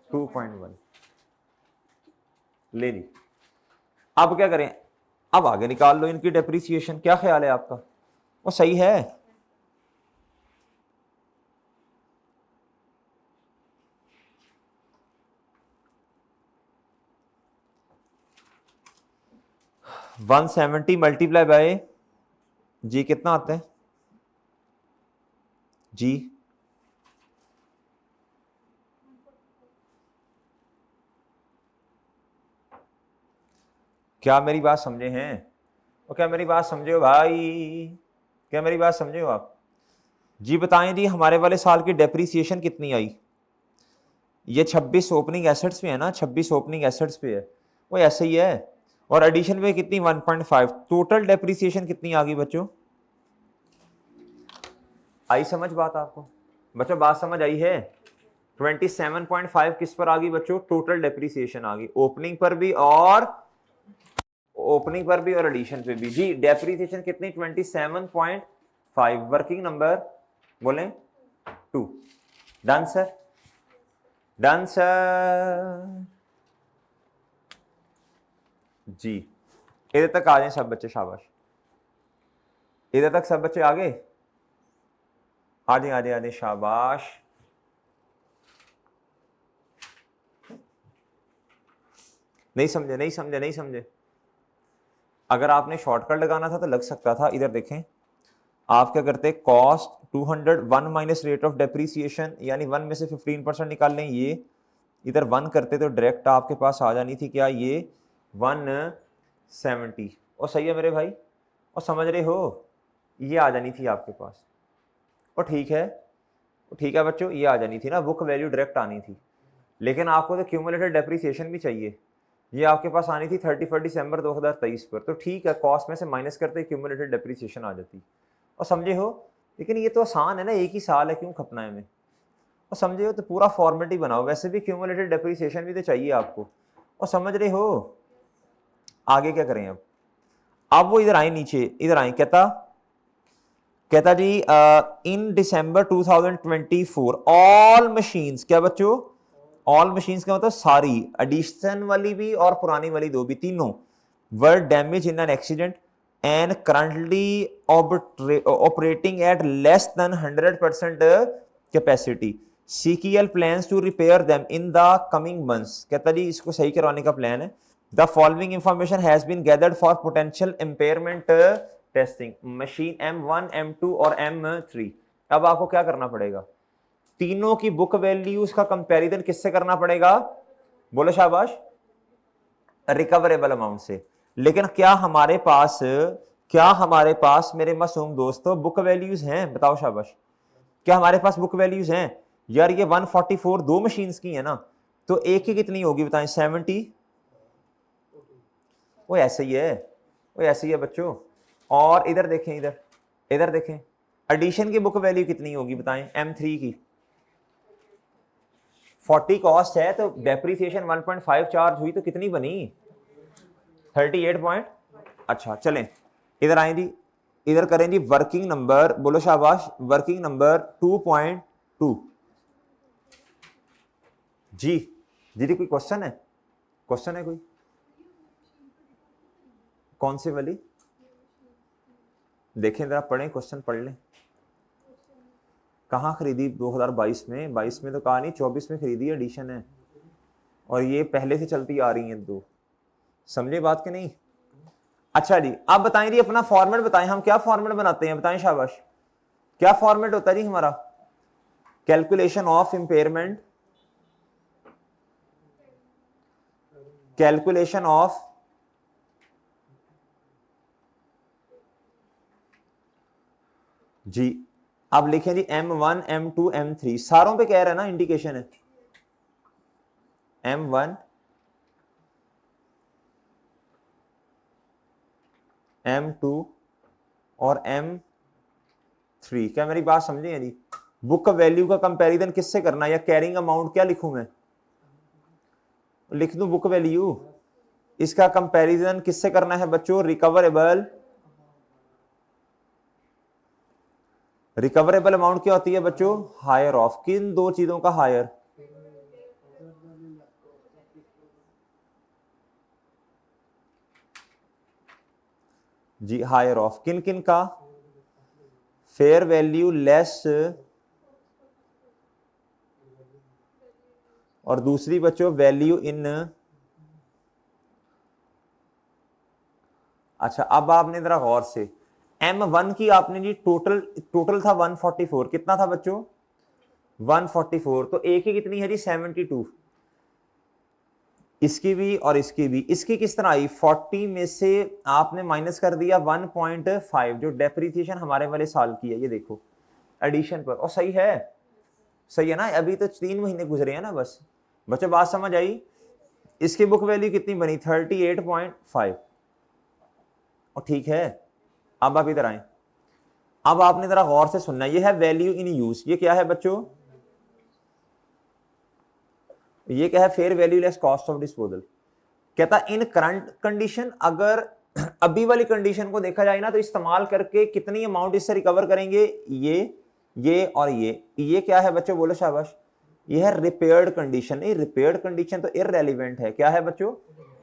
2.1 ले ली। अब क्या करें, अब आगे निकाल लो इनकी डेप्रीसिएशन, क्या ख्याल है आपका, वो सही है, वन 170 मल्टीप्लाई बाय जी कितना आता है जी, क्या मेरी बात समझे हैं, और क्या मेरी बात समझे हो भाई, क्या मेरी बात समझे हो आप? जी बताएं जी, हमारे वाले साल की डेप्रीसिएशन कितनी आई? ये 26 ओपनिंग एसेट्स पे है ना, 26 ओपनिंग एसेट्स पे है, वो ऐसे ही है। और एडिशन पे कितनी? 1.5। टोटल डेप्रीसिएशन कितनी आ गई बच्चों? आई समझ बात आपको? बच्चों बात समझ आई है? 27.5 किस पर आ गई बच्चों? टोटल डेप्रीसिएशन आ गई, ओपनिंग पर भी और एडिशन पे भी। जी डेप्रीसिएशन कितनी? 27.5। वर्किंग नंबर बोले 2। Done sir, done sir. जी इधर तक आ जाए सब बच्चे, शाबाश। इधर तक सब बच्चे आ गए? आ जाए आ जाए आ जाए, शाबाश। नहीं समझे, नहीं समझे, नहीं समझे। अगर आपने शॉर्टकट लगाना था तो लग सकता था। इधर देखें, आप क्या करते? Cost 201 minus rate of depreciation, यानी 1 में से 15% निकाल लें। ये इधर 1 करते तो डायरेक्ट आपके पास आ जानी थी क्या? ये 170। और सही है मेरे भाई, और समझ रहे हो? ये आ जानी थी आपके पास। और ठीक है, ठीक है बच्चों, ये आ जानी थी ना, बुक वैल्यू डायरेक्ट आनी थी। लेकिन आपको तो क्यूमुलेटेड डेप्रीसिएशन भी चाहिए। ये आपके पास आनी थी 31 दिसंबर 2023 पर। तो ठीक है, कॉस्ट में से माइनस करते क्यूमुलेटेड डेप्रीसिएशन आ जाती। और समझे हो? लेकिन ये तो आसान है ना, एक ही साल है, क्यों खपना है हमें? और समझे हो तो पूरा फॉर्मेट ही बनाओ। वैसे भी क्यूमुलेटेड डेप्रीसिएशन भी तो चाहिए आपको। और समझ रहे हो? आगे क्या करें अब वो इधर आए, नीचे इधर आए। कहता जी इन दिसंबर 2024 ऑल मशीन्स, क्या बच्चों? ऑल मशीन्स का मतलब सारी, एडिशन वाली भी और पुरानी वाली दो भी, तीनों were damage in an accident and currently operating at less than 100% capacity. CKL plans to repair them in the coming months. कहता जी इसको सही करवाने का प्लान है। The following information has been gathered for potential impairment testing machine M1, M2 और M3। अब आपको क्या करना पड़ेगा? तीनों की बुक वैल्यूज का कंपैरिजन किससे करना पड़ेगा? बोलो शाबाश। रिकवरेबल अमाउंट से। लेकिन क्या हमारे पास मेरे मासूम दोस्तों बुक वैल्यूज हैं? बताओ शाबाश। क्या हमारे पास बुक वैल्यूज हैं? यार ये 144 दो मशीन्स की है ना, तो एक की कितनी होगी बताएं? 70। वो ऐसे ही है, वो ऐसे ही है बच्चों। और इधर देखें, इधर देखें, एडिशन की बुक वैल्यू कितनी होगी बताएं? M3 की 40 कॉस्ट है, तो डेप्रीसिएशन 1.5 चार्ज हुई, तो कितनी बनी? 38 पॉइंट। अच्छा चलें, इधर आए जी, इधर करें जी वर्किंग नंबर, बोलो शाबाश, वर्किंग नंबर 2.2। जी दीदी कोई क्वेश्चन है? क्वेश्चन है कोई? कौन सी वाली? देखें जरा, पढ़ें, क्वेश्चन पढ़ लें। कहाँ खरीदी? 2022 में, 22 में तो कहा नहीं, 24 में खरीदी, एडिशन है। और ये पहले से चलती आ रही हैं दो। समझे बात के नहीं? अच्छा जी, आप बताएं जी अपना फॉर्मेट बताएं, हम क्या फॉर्मेट बनाते हैं बताएं शाबाश। क्या फॉर्मेट होता है जी हमारा? Calculation of impairment, calculation of जी। अब लिखें जी M1, M2, M3 सारों पे कह रहे हैं ना, इंडिकेशन है M1, M2 और M3। क्या मेरी बात समझे हैं जी? बुक वैल्यू का कंपैरिजन किससे करना है? या कैरिंग अमाउंट क्या लिखूं मैं? लिख दूं बुक वैल्यू। इसका कंपैरिजन किससे करना है बच्चों? रिकवरेबल। रिकवरेबल अमाउंट क्या होती है बच्चों? Higher of. किन दो चीजों का हायर? जी हायर ऑफ किन किन का? फेयर वैल्यू लेस, और दूसरी बच्चों वैल्यू इन। अच्छा अब आपने जरा गौर से, M1 की आपने जी टोटल था 144, कितना था बच्चों? 144। तो एक ही कितनी है जी? 72। इसकी भी और इसकी भी। इसकी किस तरह आई, 40 में से आपने माइनस कर दिया 1.5 जो डेप्रिसिएशन हमारे वाले साल की है, ये देखो एडिशन पर, और सही है, सही है ना। अभी तो 3 महीने गुजरे हैं ना बस। बच्चों बात समझ आई। इसकी बुक वैल्यू कितनी बनी, 38.5, और ठीक है। अब आप इधर आए, अब आपने जरा गौर से सुनना, ये है वैल्यू इन यूज। ये क्या है बच्चों, ये क्या है, fair value less cost of disposal. कहता इन करंट कंडीशन, अगर अभी वाली कंडीशन को देखा जाए ना, तो इस्तेमाल करके कितनी अमाउंट इससे रिकवर करेंगे, ये और ये क्या है बच्चों, बोलो शाबाश। ये है रिपेयर्ड कंडीशन। नहीं, रिपेयर्ड कंडीशन तो इररेलेवेंट है, क्या है बच्चों,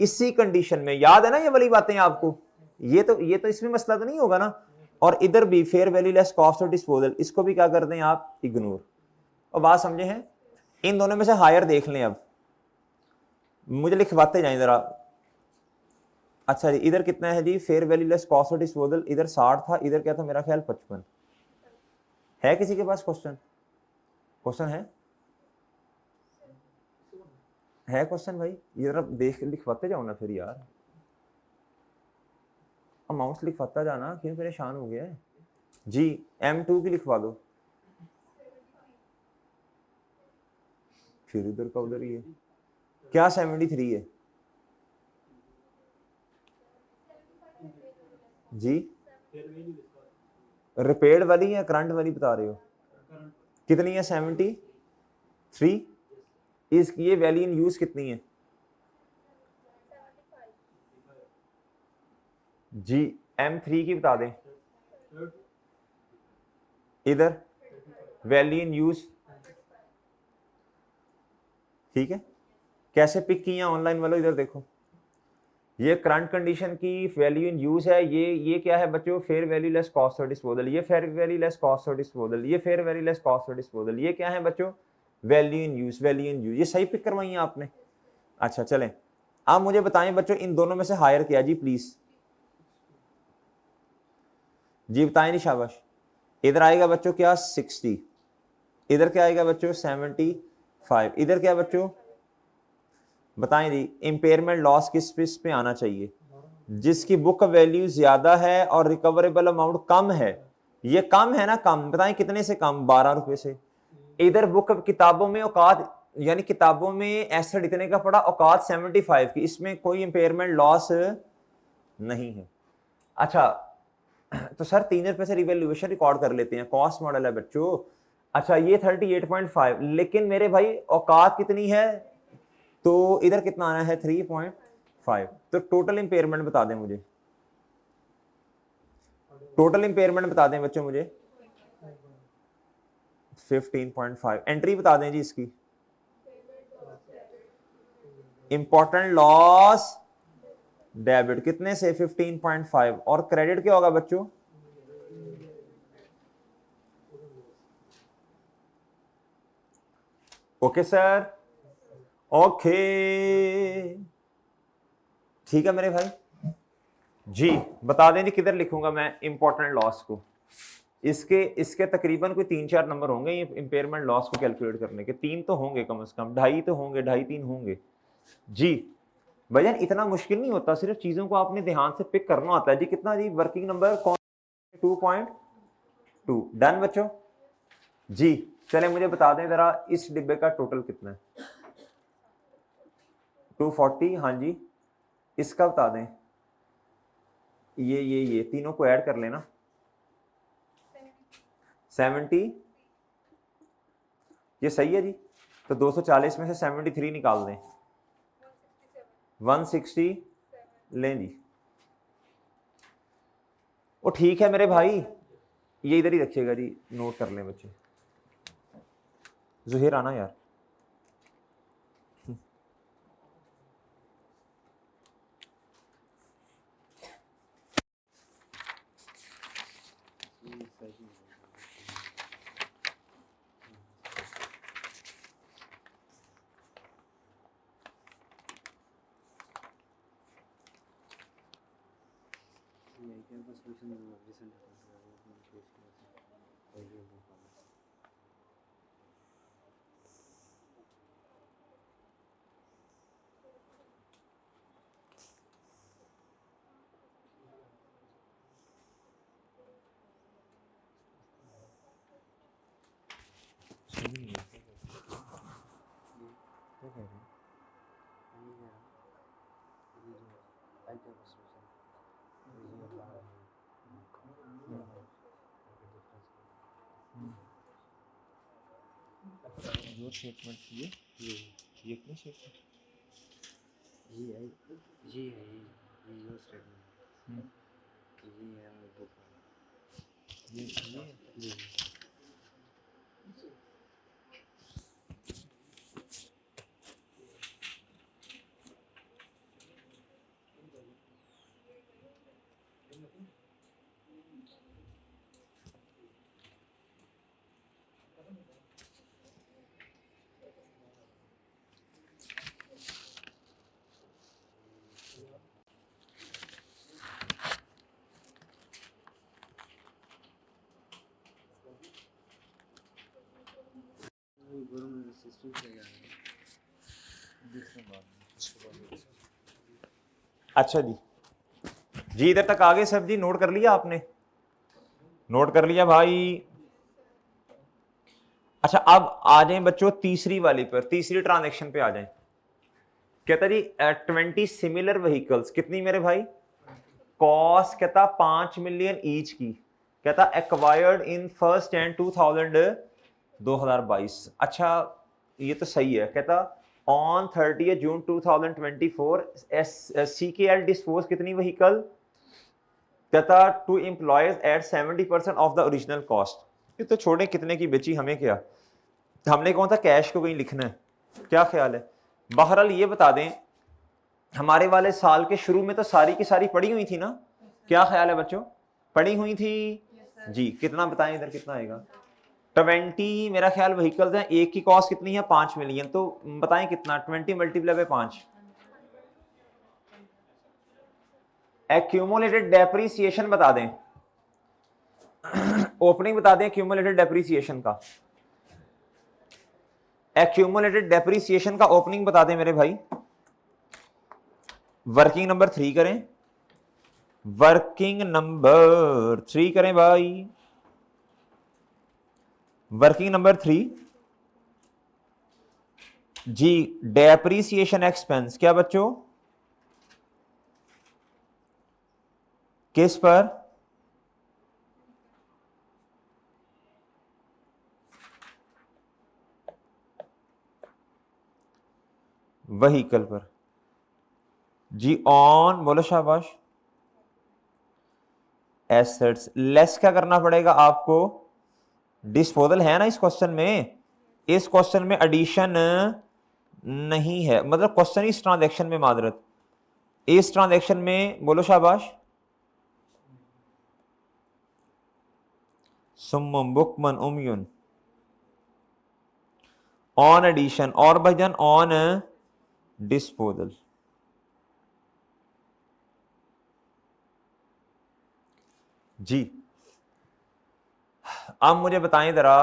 इसी कंडीशन में। याद है ना ये वाली बातें आपको, ये तो इसमें मसला तो नहीं होगा ना। और इधर भी fair value less cost of disposal, इसको भी क्या कर दें आप, इग्नोर। और बात समझे हैं, इन दोनों में से हायर देख लें। अब मुझे लिखवाते जाएं जरा। अच्छा जी, इधर कितना है जी, fair value less cost of disposal, इधर 60 था, इधर क्या था, मेरा ख्याल 55 है। किसी के पास क्वेश्चन, क्वेश्चन है क्वेश्चन भाई, ये जरा देख लिखवाते जाओ ना फिर यार, अमाउंट लिखवाता जाना, क्यों परेशान हो गया है जी। M2 की लिखवा दो, फिर उधर का उधर ही है। क्या 73 है जी, रिपेयर्ड वाली या करंट वाली बता रहे हो, कितनी है, 73। इस ये वैल्यू इन यूज कितनी है जी, M3 की बता दें। इधर वैल्यू इन यूज, ठीक है, कैसे पिक किया ऑनलाइन वालों, इधर देखो, ये करंट कंडीशन की वैल्यू इन यूज है। ये क्या है बच्चों, fair value less cost of disposal. ये fair value less cost of disposal, ये fair value less cost of disposal. ये क्या है बच्चों, value in use, value in use. ये सही पिक करवाई है आपने। अच्छा चलें, आप मुझे बताएं बच्चों, इन दोनों में से हायर किया जी प्लीज, जी बताएं नहीं, शाबाश। इधर आएगा बच्चों क्या, 60, इधर क्या आएगा बच्चों, 75, इधर क्या बच्चों, बताएं जी। इंपेयरमेंट लॉस किस पे आना चाहिए, जिसकी बुक वैल्यू ज्यादा है और रिकवरेबल अमाउंट कम है। ये कम है ना, कम, बताएं कितने से कम, 12 रुपए से। इधर बुक किताबों में औकात, यानी किताबों में एसेट इतने का पड़ा, औकात 75 की, इसमें कोई इंपेयरमेंट लॉस नहीं है। अच्छा, तो सर 3 रुपए से रिवैल्यूएशन रिकॉर्ड कर लेते हैं, कॉस्ट मॉडल है बच्चों। अच्छा ये 38.5, लेकिन मेरे भाई औकात कितनी है, तो इधर कितना आना है, 3.5। तो टोटल इंपेयरमेंट बता दें मुझे, टोटल इंपेयरमेंट बता दें बच्चों मुझे, 15.5। एंट्री बता दें जी इसकी, इंपॉर्टेंट लॉस डेबिट कितने से, 15.5, और क्रेडिट क्या होगा बच्चों, ओके सर, ओके, ठीक है मेरे भाई जी। बता दें जी किधर लिखूंगा मैं इंपॉर्टेंट लॉस को, इसके इसके तकरीबन कोई 3-4 नंबर होंगे ये इंपेयरमेंट लॉस को कैलकुलेट करने के, 3 तो होंगे कम से कम, 2.5 तो होंगे, 2.5-3 होंगे जी। भैया इतना मुश्किल नहीं होता, सिर्फ चीजों को आपने ध्यान से पिक करना होता है जी। कितना जी, वर्किंग नंबर कौन, 2.2, डन बच्चों जी। चले मुझे बता दें जरा, इस डिब्बे का टोटल कितना है, 240, हाँ जी। इसका बता दें, ये तीनों को ऐड कर लेना, 70, ये सही है जी। तो 240 में से 73 निकाल दें, 160 लें जी। वो ठीक है मेरे भाई, ये इधर ही रखिएगा जी, नोट कर लें बच्चे। जुहेर आना यार, योर स्टेटमेंट ये कितनी स्टेटमेंट ये है योर स्टेटमेंट, ये है बुक, ये सिस्टम से यार अच्छा जी जी इधर तक आगे सब जी नोट कर लिया आपने, नोट कर लिया भाई। अच्छा अब आ जाएं बच्चों तीसरी वाली पर, तीसरी ट्रांजैक्शन पे आ जाएं। कहता जी 20 सिमिलर व्हीकल्स, कितनी मेरे भाई, कॉस्ट कहता 5 मिलियन ईच की, कहता एक्वायर्ड इन फर्स्ट एंड 2022। अच्छा ये तो सही है। कहता ऑन 30 जून 2024 CKL डिस्पोज कितनी व्हीकल, कहता two employees at 70% of the original cost. ये तो छोड़े कितने की बेची, हमें क्या, हमने कौन सा कैश को कहीं लिखना है, क्या ख्याल है। बहरहाल ये बता दें हमारे वाले साल के शुरू में तो सारी की सारी पड़ी हुई थी ना, क्या ख्याल है बच्चों, पड़ी हुई थी जी। कितना बताएं इधर कितना आएगा, 20 मेरा ख्याल व्हीकल्स हैं, एक की कॉस्ट कितनी है 5 मिलियन, तो बताएं कितना, 20 मल्टीप्लाई बाय 5, एक्यूमुलेटेड डेप्रीसिएशन बता दें, ओपनिंग बता दें एक्यूमुलेटेड डेप्रीसिएशन का, एक्यूमुलेटेड डेप्रीसिएशन का ओपनिंग बता दें मेरे भाई। वर्किंग नंबर 3 करें, वर्किंग नंबर 3 करें भाई, वर्किंग नंबर 3 जी। डेप्रीसिएशन एक्सपेंस क्या बच्चों, किस पर, व्हीकल पर जी। ऑन बोलो शाबाश, एसेट्स लेस क्या करना पड़ेगा आपको, डिस्पोजल है ना इस क्वेश्चन में, इस क्वेश्चन में एडिशन नहीं है, मतलब क्वेश्चन इस ट्रांजैक्शन में मादरत, इस ट्रांजैक्शन में बोलो शाबाश, सुम्मुम बुकमन उमयुन, ऑन एडिशन और भाईजान ऑन डिस्पोजल। जी अब मुझे बताएं जरा,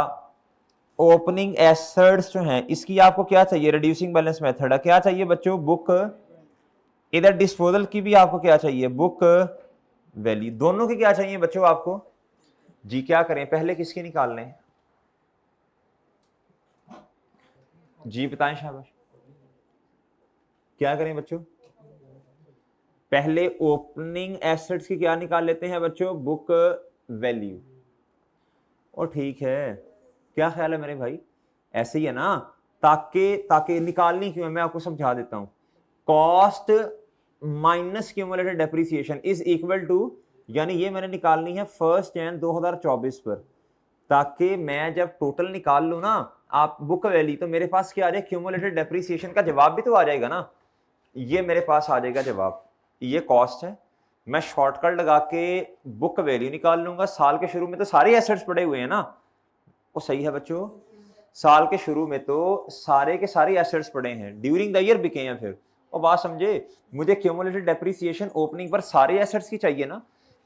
ओपनिंग एसेट्स जो हैं इसकी आपको क्या चाहिए, रिड्यूसिंग बैलेंस मेथड है, क्या चाहिए बच्चों, बुक, इधर डिस्पोजल की भी आपको क्या चाहिए, बुक वैल्यू, दोनों की क्या चाहिए बच्चों आपको जी। क्या करें पहले किसके निकाल लें जी, बताएं शाबाश, क्या करें बच्चों, पहले ओपनिंग एसेट्स की क्या निकाल लेते हैं बच्चों, बुक वैल्यू। और ठीक है, क्या ख्याल है मेरे भाई, ऐसे ही है ना, ताकि ताकि निकालनी क्यों है मैं आपको समझा देता हूं। Cost minus cumulated depreciation is equal to, यानी ये मैंने निकालनी है 1 जनवरी 2024 पर, ताकि मैं जब टोटल निकाल लूं ना आप बुक वैल्यू, तो मेरे पास क्या आ जाए, क्यूमुलेटेड डेप्रिसिएशन का जवाब भी तो आ जाएगा ना, ये मेरे पास आ जाएगा जवाब, ये कॉस्ट है, मैं शॉर्टकट लगा के बुक वैल्यू निकाल लूंगा। साल के शुरू में तो सारे एसेट्स पड़े हुए हैं ना, वो सही है बच्चों, साल के शुरू में तो सारे के सारे एसेट्स पड़े हैं, ड्यूरिंग द ईयर बिके हैं फिर, और बात समझे, मुझे क्यूमुलेटेड डेप्रिसिएशन ओपनिंग पर सारे एसेट्स की चाहिए ना,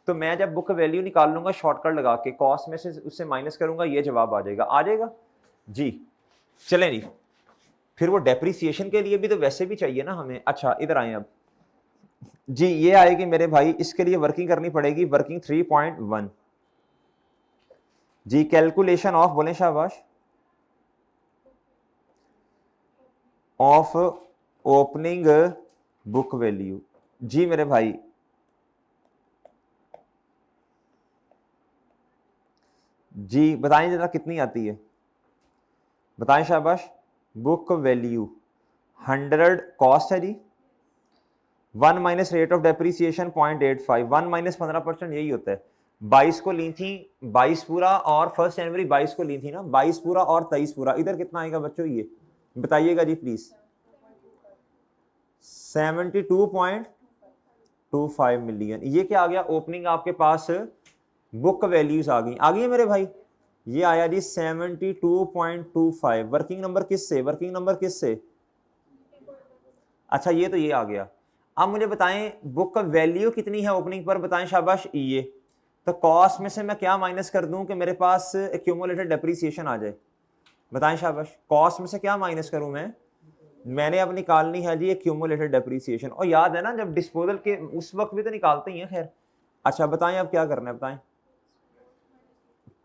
तो मैं जब बुक वैल्यू निकाल लूंगा शॉर्टकट लगा के, कॉस्ट में से उससे माइनस करूंगा, ये जवाब आ जाएगा, आ जाएगा जी। चलें जी, फिर वो डेप्रिसिएशन के लिए भी तो वैसे भी चाहिए ना हमें। अच्छा इधर आए अब जी, ये आएगी मेरे भाई, इसके लिए वर्किंग करनी पड़ेगी, वर्किंग 3.1 जी। कैलकुलेशन ऑफ, बोले शाबाश, ऑफ ओपनिंग बुक वैल्यू। जी मेरे भाई, जी बताएं जरा कितनी आती है, बताएं शाबाश। बुक वैल्यू 100 कॉस्ट है जी, 1 minus rate of depreciation 0.85, 1 minus 15%, यही होता है। 22 को ली थी, 22 पूरा और 1 जनवरी 22 को ली थी ना, 22 पूरा और 23 पूरा, इधर कितना आएगा बच्चों ये बताइएगा जी प्लीज। 72.25 मिलियन। ये क्या आ गया, ओपनिंग आपके पास बुक वैल्यूज आ गई है मेरे भाई। ये आया जी 72.25। वर्किंग नंबर किससे, वर्किंग नंबर किससे, अच्छा ये तो ये आ गया। अब मुझे बताएं बुक वैल्यू कितनी है ओपनिंग पर, बताएं शाबाश। ये तो कॉस्ट में से मैं क्या माइनस कर दूं कि मेरे पास एक्यूमुलेटेड डेप्रीसिएशन आ जाए, बताएं शाबाश। कॉस्ट में से क्या माइनस करूं मैंने अब निकालनी है जी एक्यूमुलेटेड डेप्रीसिएशन। और याद है ना जब डिस्पोजल के उस वक्त भी तो निकालते ही हैं, खैर। अच्छा बताएं अब क्या करना है, बताएं।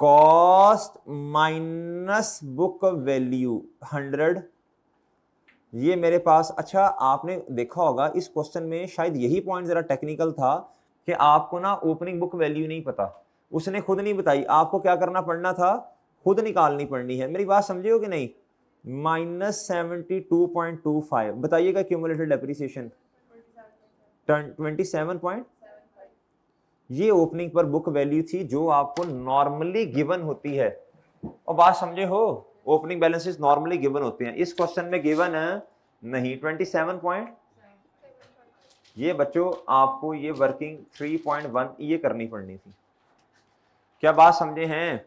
कॉस्ट माइनस बुक वैल्यू 100, ये मेरे पास। अच्छा आपने देखा होगा इस क्वेश्चन में शायद यही पॉइंट जरा टेक्निकल था कि आपको ना ओपनिंग बुक वैल्यू नहीं पता, उसने खुद नहीं बताई, आपको क्या करना पड़ना था, खुद निकालनी पड़नी है। मेरी बात समझे हो कि नहीं। -72.25 बताइएगा क्यूमुलेटेड डेप्रिसिएशन 27 ये ओपनिंग पर बुक वैल्यू थी जो आपको नॉर्मली गिवन होती है। और बात समझे हो, ओपनिंग बैलेंसेस नॉर्मली गिवन होते हैं, इस क्वेश्चन में गिवन नहीं। 27 पॉइंट, ये बच्चों आपको ये वर्किंग 3.1 ये करनी पड़नी थी। क्या बात समझे हैं,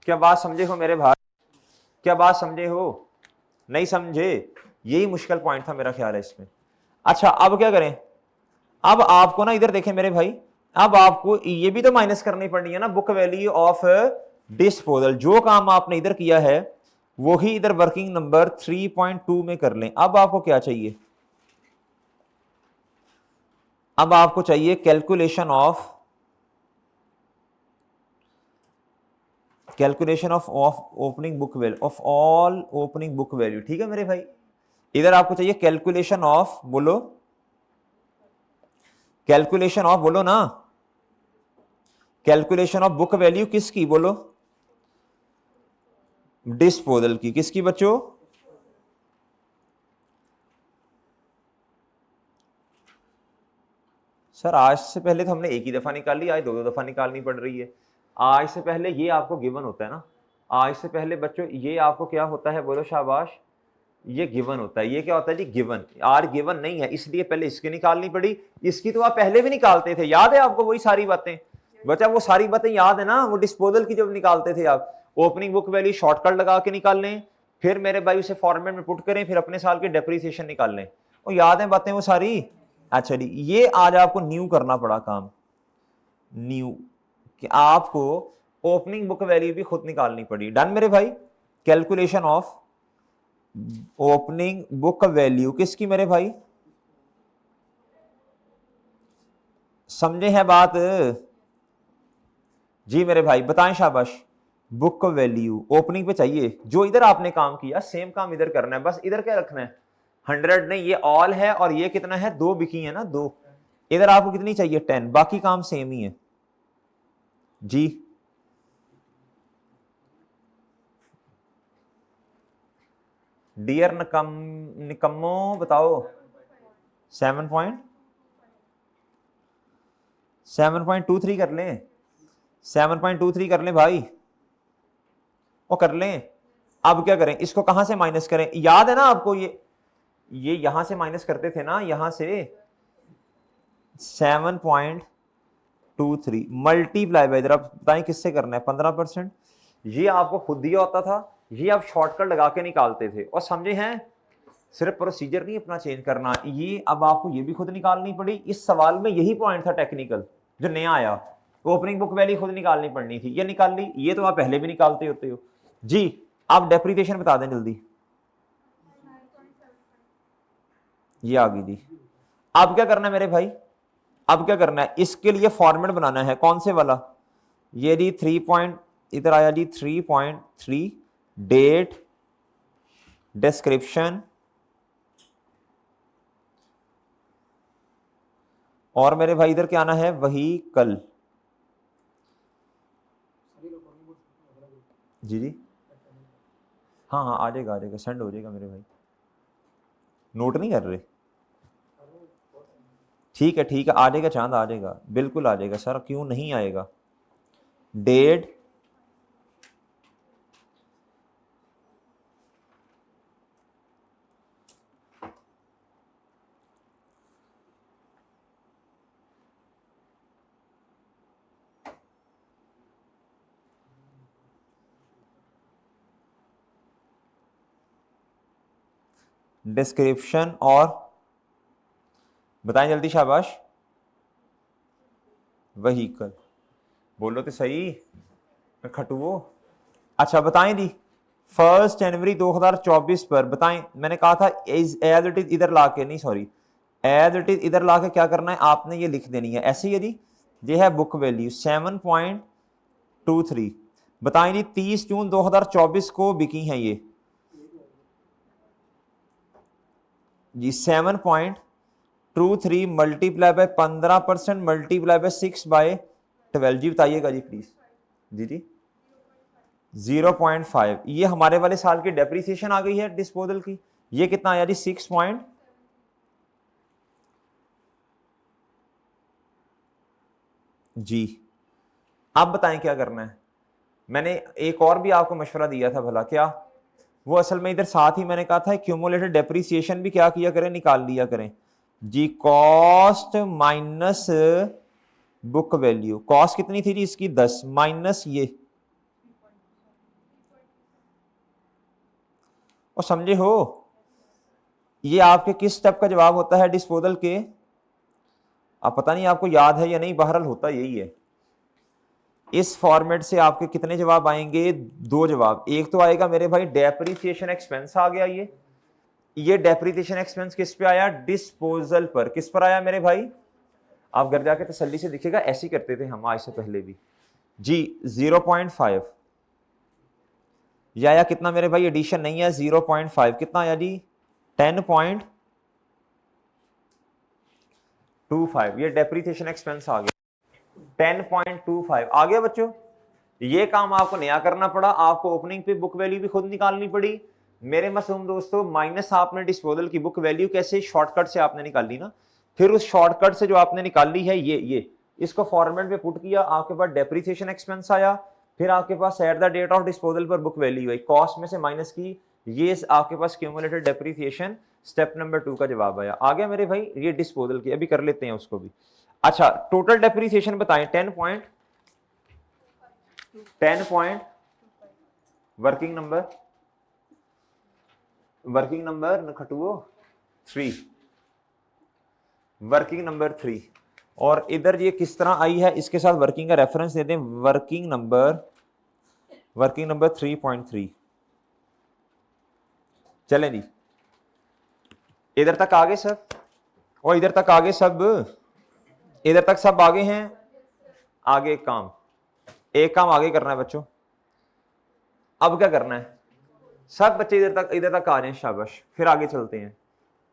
क्या बात समझे हो मेरे भाई, क्या बात समझे हो, नहीं समझे। यही मुश्किल पॉइंट था मेरा ख्याल है इसमें। अच्छा अब क्या करें, अब आपको ना इधर देखें मेरे भाई, अब आपको ये भी तो माइनस करनी पड़नी है ना बुक वैल्यू ऑफ डिस्पोजल। जो काम आपने इधर किया है वही इधर वर्किंग नंबर 3.2 में कर लें। अब आपको क्या चाहिए, अब आपको चाहिए calculation of opening book value of all opening book value. ठीक है मेरे भाई, इधर आपको चाहिए कैलकुलेशन ऑफ, बोलो कैलकुलेशन ऑफ, बोलो ना, कैलकुलेशन ऑफ बुक वैल्यू किसकी, बोलो डिस्पोजल की। किसकी बच्चों, सर आज से पहले तो हमने एक ही दफा निकाली, आज दो दो दफा निकालनी पड़ रही है। आज से पहले ये आपको गिवन होता है ना, आज से पहले बच्चों ये आपको क्या होता है, बोलो शाबाश, ये गिवन होता है। ये क्या होता है जी, गिवन। आज गिवन नहीं है इसलिए पहले इसकी निकालनी पड़ी, इसकी तो आप पहले भी निकालते थे, याद है आपको वही सारी बातें बच्चा, वो सारी बातें याद है ना, वो डिस्पोजल की जब निकालते थे आप, ओपनिंग बुक वैल्यू शॉर्टकट लगा के निकाल लें, फिर मेरे भाई उसे फॉर्मेट में पुट करें, फिर अपने साल के डेप्रीसिएशन निकाल लें, वो याद है बातें वो सारी। अच्छा जी, ये आज आपको न्यू करना पड़ा काम, न्यू, कि आपको ओपनिंग बुक वैल्यू भी खुद निकालनी पड़ी। डन मेरे भाई, calculation of opening book value किसकी मेरे भाई, समझे हैं बात जी मेरे भाई, बताएं शाबाश। बुक वैल्यू ओपनिंग पे चाहिए, जो इधर आपने काम किया सेम काम इधर करना है, बस इधर क्या रखना है 100 नहीं, ये ऑल है और ये कितना है, दो बिकी है ना, दो, इधर आपको कितनी चाहिए 10, बाकी काम सेम ही है जी। डियर निकम्मो बताओ 7.23 कर लें, 7.23 कर लें भाई, वो कर लें। अब क्या करें, इसको कहां से माइनस करें, याद है ना आपको, ये यहां से माइनस करते थे ना, यहां से 7.23 मल्टीप्लाई बाय, जरा बताएं किससे करना है, 15%। ये आपको खुद दिया होता था, ये आप शॉर्टकट लगा के निकालते थे, और समझे हैं, सिर्फ प्रोसीजर नहीं अपना चेंज करना, ये अब आपको ये भी खुद निकालनी पड़ी। इस सवाल में यही पॉइंट था टेक्निकल जो नया आया, ओपनिंग बुक वैल्यू खुद निकालनी पड़नी थी, ये निकाल ली, ये तो आप पहले भी निकालते होते हो जी। आप डेप्रिसिएशन बता दें जल्दी, ये आ गई थी। अब क्या करना है मेरे भाई, अब क्या करना है, इसके लिए फॉर्मेट बनाना है, कौन से वाला, ये जी 3 इधर आया जी 3.3 डेट डिस्क्रिप्शन और मेरे भाई इधर क्या आना है, वही कल। जी जी हाँ हाँ आ जाएगा, आ जाएगा, सेंड हो जाएगा मेरे भाई। नोट नहीं कर रहे? ठीक है ठीक है, आ जाएगा चांद, आ जाएगा, बिल्कुल आ जाएगा सर, क्यों नहीं आएगा। डेट डिस्क्रिप्शन और बताएं जल्दी, शाबाश। व्हीकल, बोलो तो सही खटुओ। अच्छा बताएं दी, 1 जनवरी 2024 पर बताएं, मैंने कहा था एज इट इज इधर ला के, नहीं सॉरी, एज इट इज इधर ला के क्या करना है आपने, ये लिख देनी है ऐसे ही जी। ये है बुक वैल्यू 7.23। बताएं जी 30 जून 2024 को बिकी हैं ये जी। 7.23 मल्टीप्लाई बाय 15% मल्टीप्लाई बाय 6/12 जी, बताइएगा जी प्लीज। जी जी 0.5, ये हमारे वाले साल की डेप्रिसिएशन आ गई है डिस्पोजल की। ये कितना आया जी, 6 पॉइंट, जी। अब बताएं क्या करना है। मैंने एक और भी आपको मशवरा दिया था, भला क्या वो, असल में इधर साथ ही मैंने कहा था क्यूमुलेटेड डेप्रिसिएशन भी क्या किया करें, निकाल लिया करें जी। Cost minus book value, cost कितनी थी जी इसकी 10 माइनस ये, और समझे हो, ये आपके किस स्टेप का जवाब होता है डिस्पोजल के। अब पता नहीं आपको याद है या नहीं, बहरहाल होता यही है। इस फॉर्मेट से आपके कितने जवाब आएंगे, 2 जवाब। एक तो आएगा मेरे भाई डेप्रिसिएशन एक्सपेंस आ गया, ये डेप्रिसिएशन एक्सपेंस किस पे आया, डिस्पोजल पर। किस पर आया मेरे भाई, आप घर जाके तसल्ली से दिखेगा, ऐसे ही करते थे हम आज से पहले भी जी। 0.5 या कितना मेरे भाई, एडिशन नहीं है, 0.5 कितना आया जी, 10.25, ये डेप्रिसिएशन एक्सपेंस आ गया 10.25 आ गया बच्चों। ये काम आपको नया करना पड़ा, आपको ओपनिंग पे बुक वैल्यू भी खुद निकालनी पड़ी मेरे मासूम दोस्तों, माइनस आपने डिस्पोजल की बुक वैल्यू कैसे, शॉर्टकट से आपने निकाली ना, फिर उस शॉर्टकट से जो आपने निकाली है ये इसको फॉर्मेट में पुट किया, आपके पास डेप्रिसिएशन एक्सपेंस आया, फिर आपके पास at the date of disposal पर बुक वैल्यू आई, कॉस्ट में से माइनस की, ये आपके पास क्यूमुलेटेड डेप्रिसिएशन स्टेप नंबर 2 का जवाब आया। आ गया मेरे भाई, ये डिस्पोजल की, अभी कर लेते हैं उसको भी। अच्छा टोटल डेप्रिसिएशन बताएं, 10 पॉइंट वर्किंग नंबर खटुओ 3, वर्किंग नंबर 3। और इधर ये किस तरह आई है, इसके साथ वर्किंग का रेफरेंस दे दें, वर्किंग नंबर 3.3। चलें जी, इधर तक आगे सब, और इधर तक आगे सब, इधर तक सब आगे हैं। आगे एक काम आगे करना है बच्चों। अब क्या करना है, सब बच्चे इधर तक आ जाएं, शाबाश। फिर आगे चलते हैं।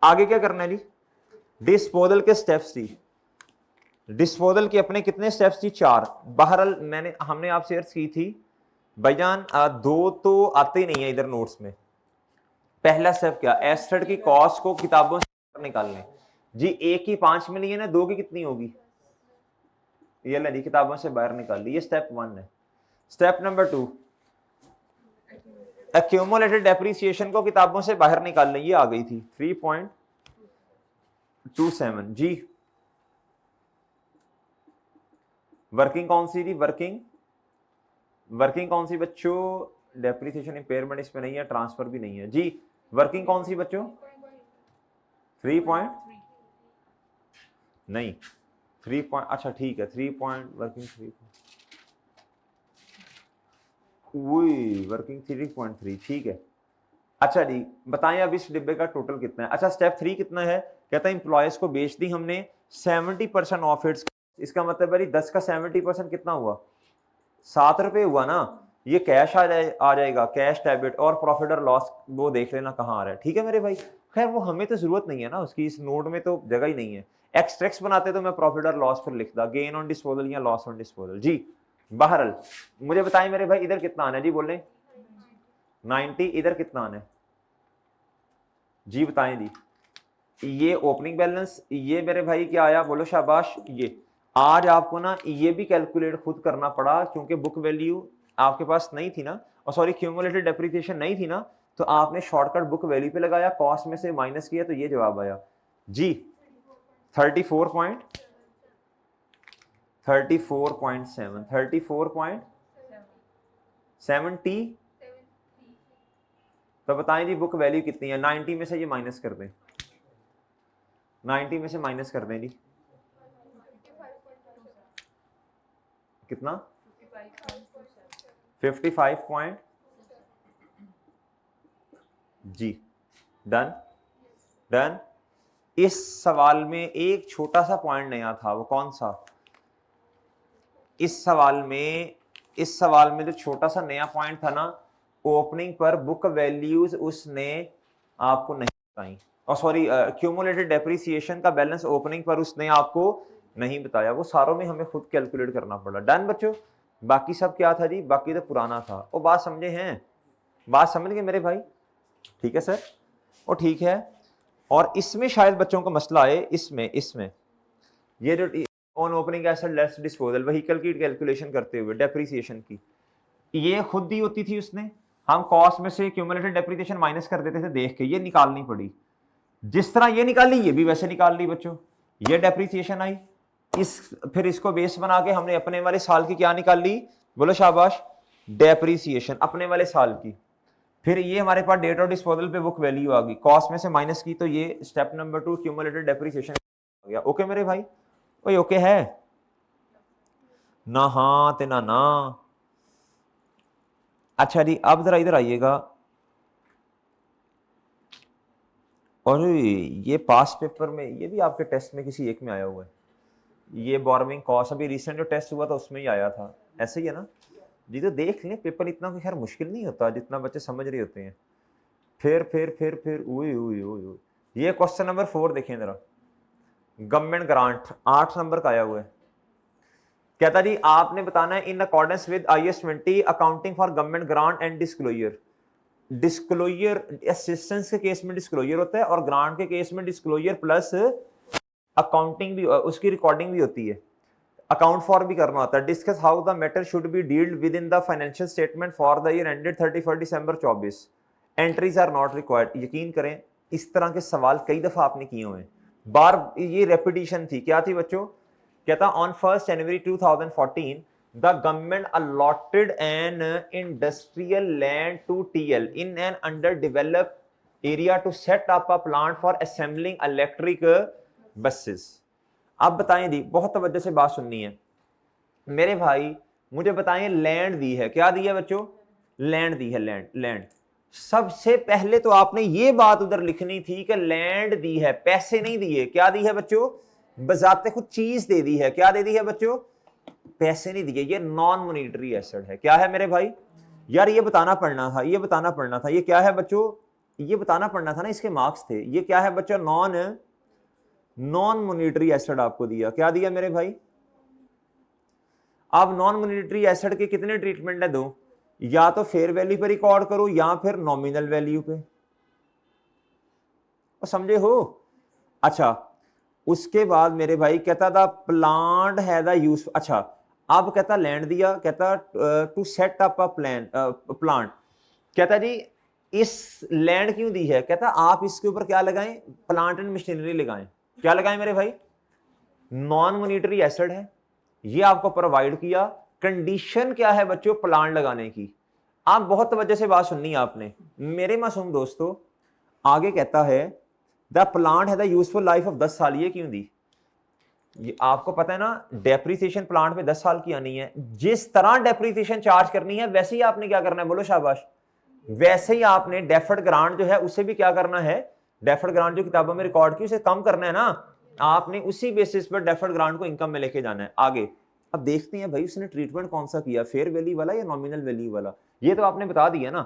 आगे क्या करना है जी, डिस्पोजल के स्टेप्स थी, डिस्पोजल के अपने कितने स्टेप्स थी, 4। बहरहाल हमने आपसे अर्ज की थी भाईजान 2 तो आते ही नहीं है इधर नोट्स में। पहला स्टेप क्या, एसेट की कॉस्ट को किताबों से निकालने जी। 1 की 5 मिली है ना, 2 की कितनी होगी, ये ले जी, किताबों से बाहर निकाल ली, ये स्टेप 1 है। स्टेप नंबर 2, एक्यूमुलेटेड डेप्रिसिएशन को किताबों से बाहर निकालने, ये आ गई थी 3.27 जी। वर्किंग कौन सी थी, वर्किंग कौन सी बच्चों, डेप्रिसिएशन इम्पेयरमेंट इसमें नहीं है, ट्रांसफर भी नहीं है जी। वर्किंग कौन सी बच्चों, 3 नहीं 3 अच्छा ठीक है, 3 वर्किंग 3 वर्किंग 3.3 ठीक है। अच्छा जी बताएं अब इस डिब्बे का टोटल कितना है। अच्छा स्टेप 3 कितना है, कहता है इंप्लॉयज को बेच दी हमने 70% ऑफ इट्स, इसका मतलब है 10 का 70% कितना हुआ, 7 रुपए हुआ ना। ये कैश आ जाएगा, कैश डेबिट, और प्रॉफिट और लॉस वो देख लेना कहाँ आ रहा है, ठीक है मेरे भाई। खैर वो हमें तो जरूरत नहीं है ना उसकी, इस नोट में तो जगह ही नहीं है। एक्सट्रैक्ट्स बनाते तो मैं प्रॉफिट और लॉस फिर लिखता, गेन ऑन डिस्पोजल या लॉस ऑन डिस्पोजल। जी बहरहाल मुझे बताएं मेरे भाई, इधर कितना आना है जी, बोले 90, इधर कितना आना है जी, बताएं जी। ये ओपनिंग बैलेंस, ये मेरे भाई क्या आया, बोलो शाबाश। ये आज आपको ना ये भी कैलकुलेट खुद करना पड़ा क्योंकि बुक वैल्यू आपके पास नहीं थी ना, और सॉरी क्यूमुलेटेड डेप्रिसिएशन नहीं थी ना, तो आपने शॉर्टकट बुक वैल्यू पे लगाया, कॉस्ट में से माइनस किया, तो ये जवाब आया जी 34.7 34.70। तो बताएं जी बुक वैल्यू कितनी है, 90 में से ये माइनस कर दें, 90 में से माइनस कर दें जी, कितना 55 जी। Done done. इस सवाल में एक छोटा सा पॉइंट नया था, वो कौन सा, इस सवाल में जो छोटा सा नया पॉइंट था ना, ओपनिंग पर बुक वैल्यूज उसने आपको नहीं बताई, और सॉरी क्यूमुलेटेड डेप्रिसिएशन का बैलेंस ओपनिंग पर उसने आपको नहीं बताया, वो सारों में हमें खुद कैलकुलेट करना पड़ा। डन बच्चों। बाकी सब क्या था जी, बाकी तो पुराना था। वो बात समझे हैं, बात समझ गए मेरे भाई, ठीक है सर, वो ठीक है। और इसमें शायद बच्चों को मसला आए, इसमें ये जो on opening asset less disposal vehicle की कैलकुलेशन करते हुए डेप्रिसिएशन की, ये खुद दी होती थी उसने, हम कॉस्ट में से क्यूमुलेटेड डेप्रिसिएशन माइनस कर देते थे देख के, ये निकालनी पड़ी, जिस तरह ये निकाली ये भी वैसे निकाल ली बच्चों। ये डेप्रिसिएशन आई, फिर इसको बेस बना के हमने अपने वाले साल की क्या निकाल ली, बोलो शाबाश, डेप्रिसिएशन अपने वाले साल की। फिर ये हमारे पास डेट ऑफ डिस्पोजल पे बुक वैल्यू आ गई, कॉस्ट में से माइनस की, तो ये स्टेप नंबर 2 क्यूमुलेटेड डेप्रिसिएशन हो गया। ओके मेरे भाई, ओए ओके है ना, हाँ ते ना। अच्छा जी, अब जरा इधर आइएगा, और ये पास पेपर में, ये भी आपके टेस्ट में किसी एक में आया हुआ है, ये बोरोइंग कॉस्ट अभी रिसेंट जो टेस्ट हुआ था उसमें ही आया था, ऐसे ही है ना जी। तो देख लें, पेपर इतना कोई खैर मुश्किल नहीं होता जितना बच्चे समझ रहे होते हैं। फिर ये क्वेश्चन नंबर 4 देखें जरा, गवर्नमेंट ग्रांट 8 नंबर का आया हुआ है। कहता जी आपने बताना है in accordance with IAS 20 accounting for government grant and disclosure. Disclosure assistance के केस में डिस्क्लोजर होता है, और ग्रांट के केस में डिस्क्लोजर प्लस अकाउंटिंग भी, उसकी रिकॉर्डिंग भी होती है, अकाउंट फॉर भी करना होता है। Discuss how the matter should be dealt with in the financial statement for the year ended 31 December 24। Entries are not required. यकीन करें इस तरह के सवाल कई दफा आपने किए हुए हैं, बार ये रेपिटेशन थी। क्या थी बच्चों, कहता on 1 January 2014 the government allotted an industrial land to TL in an underdeveloped area to set up a plant for assembling electric buses। अब बताएं दी, बहुत तवज्जो से बात सुननी है मेरे भाई, मुझे बताएं लैंड दी है, क्या दी है बच्चों, लैंड दी है, लैंड। सबसे पहले तो आपने ये बात उधर लिखनी थी कि लैंड दी है, पैसे नहीं दिए। क्या दी है बच्चों, बजाते खुद चीज दे दी है। क्या दे दी है बच्चों, पैसे नहीं दिए। ये नॉन मॉनिटरी एसेट है। क्या है मेरे भाई, यार ये बताना पड़ना था, ये बताना पड़ना था। ये क्या है बच्चों, ये बताना पड़ना था ना, इसके मार्क्स थे। ये क्या है बच्चों, नॉन मॉनिटरी एसेट आपको दिया। क्या दिया मेरे भाई, अब नॉन मॉनिटरी एसेट के कितने ट्रीटमेंट है, दो, या तो फेयर वैल्यू पे रिकॉर्ड करो या फिर नॉमिनल वैल्यू पे, समझे हो। अच्छा उसके बाद मेरे भाई कहता था प्लांट है द यूज, अच्छा अब कहता लैंड दिया, कहता to set up a plant. कहता जी इस लैंड क्यों दी है, कहता आप इसके ऊपर क्या लगाएं, प्लांट एंड मशीनरी लगाएं। क्या लगाएं मेरे भाई, नॉन मॉनिटरी एसेट है, ये आपको प्रोवाइड किया। कंडीशन क्या है बच्चों, प्लांट लगाने की। आप बहुत तवज्जो से बात सुननी है आपने मेरे मासूम दोस्तों। आगे कहता है द प्लांट है द यूजफुल लाइफ ऑफ 10 साल। ये क्यों दी, ये आपको पता है ना, डेप्रिसिएशन प्लांट में 10 साल की आनी है। जिस तरह डेप्रिसिएशन चार्ज करनी है वैसे ही आपने क्या करना है, बोलो शाबाश, वैसे ही आपने डेफर्ड ग्रांट जो है उसे भी क्या करना है, डेफर्ड ग्रांट जो किताबों में रिकॉर्ड की उसे कम करना है ना, आपने उसी बेसिस पर डेफर्ड ग्रांट को इनकम में लेके जाना है आगे। अब देखते हैं भाई उसने ट्रीटमेंट कौन सा किया, फेयर वैल्यू वाला या नॉमिनल वैल्यू वाला, ये तो आपने बता दिया ना।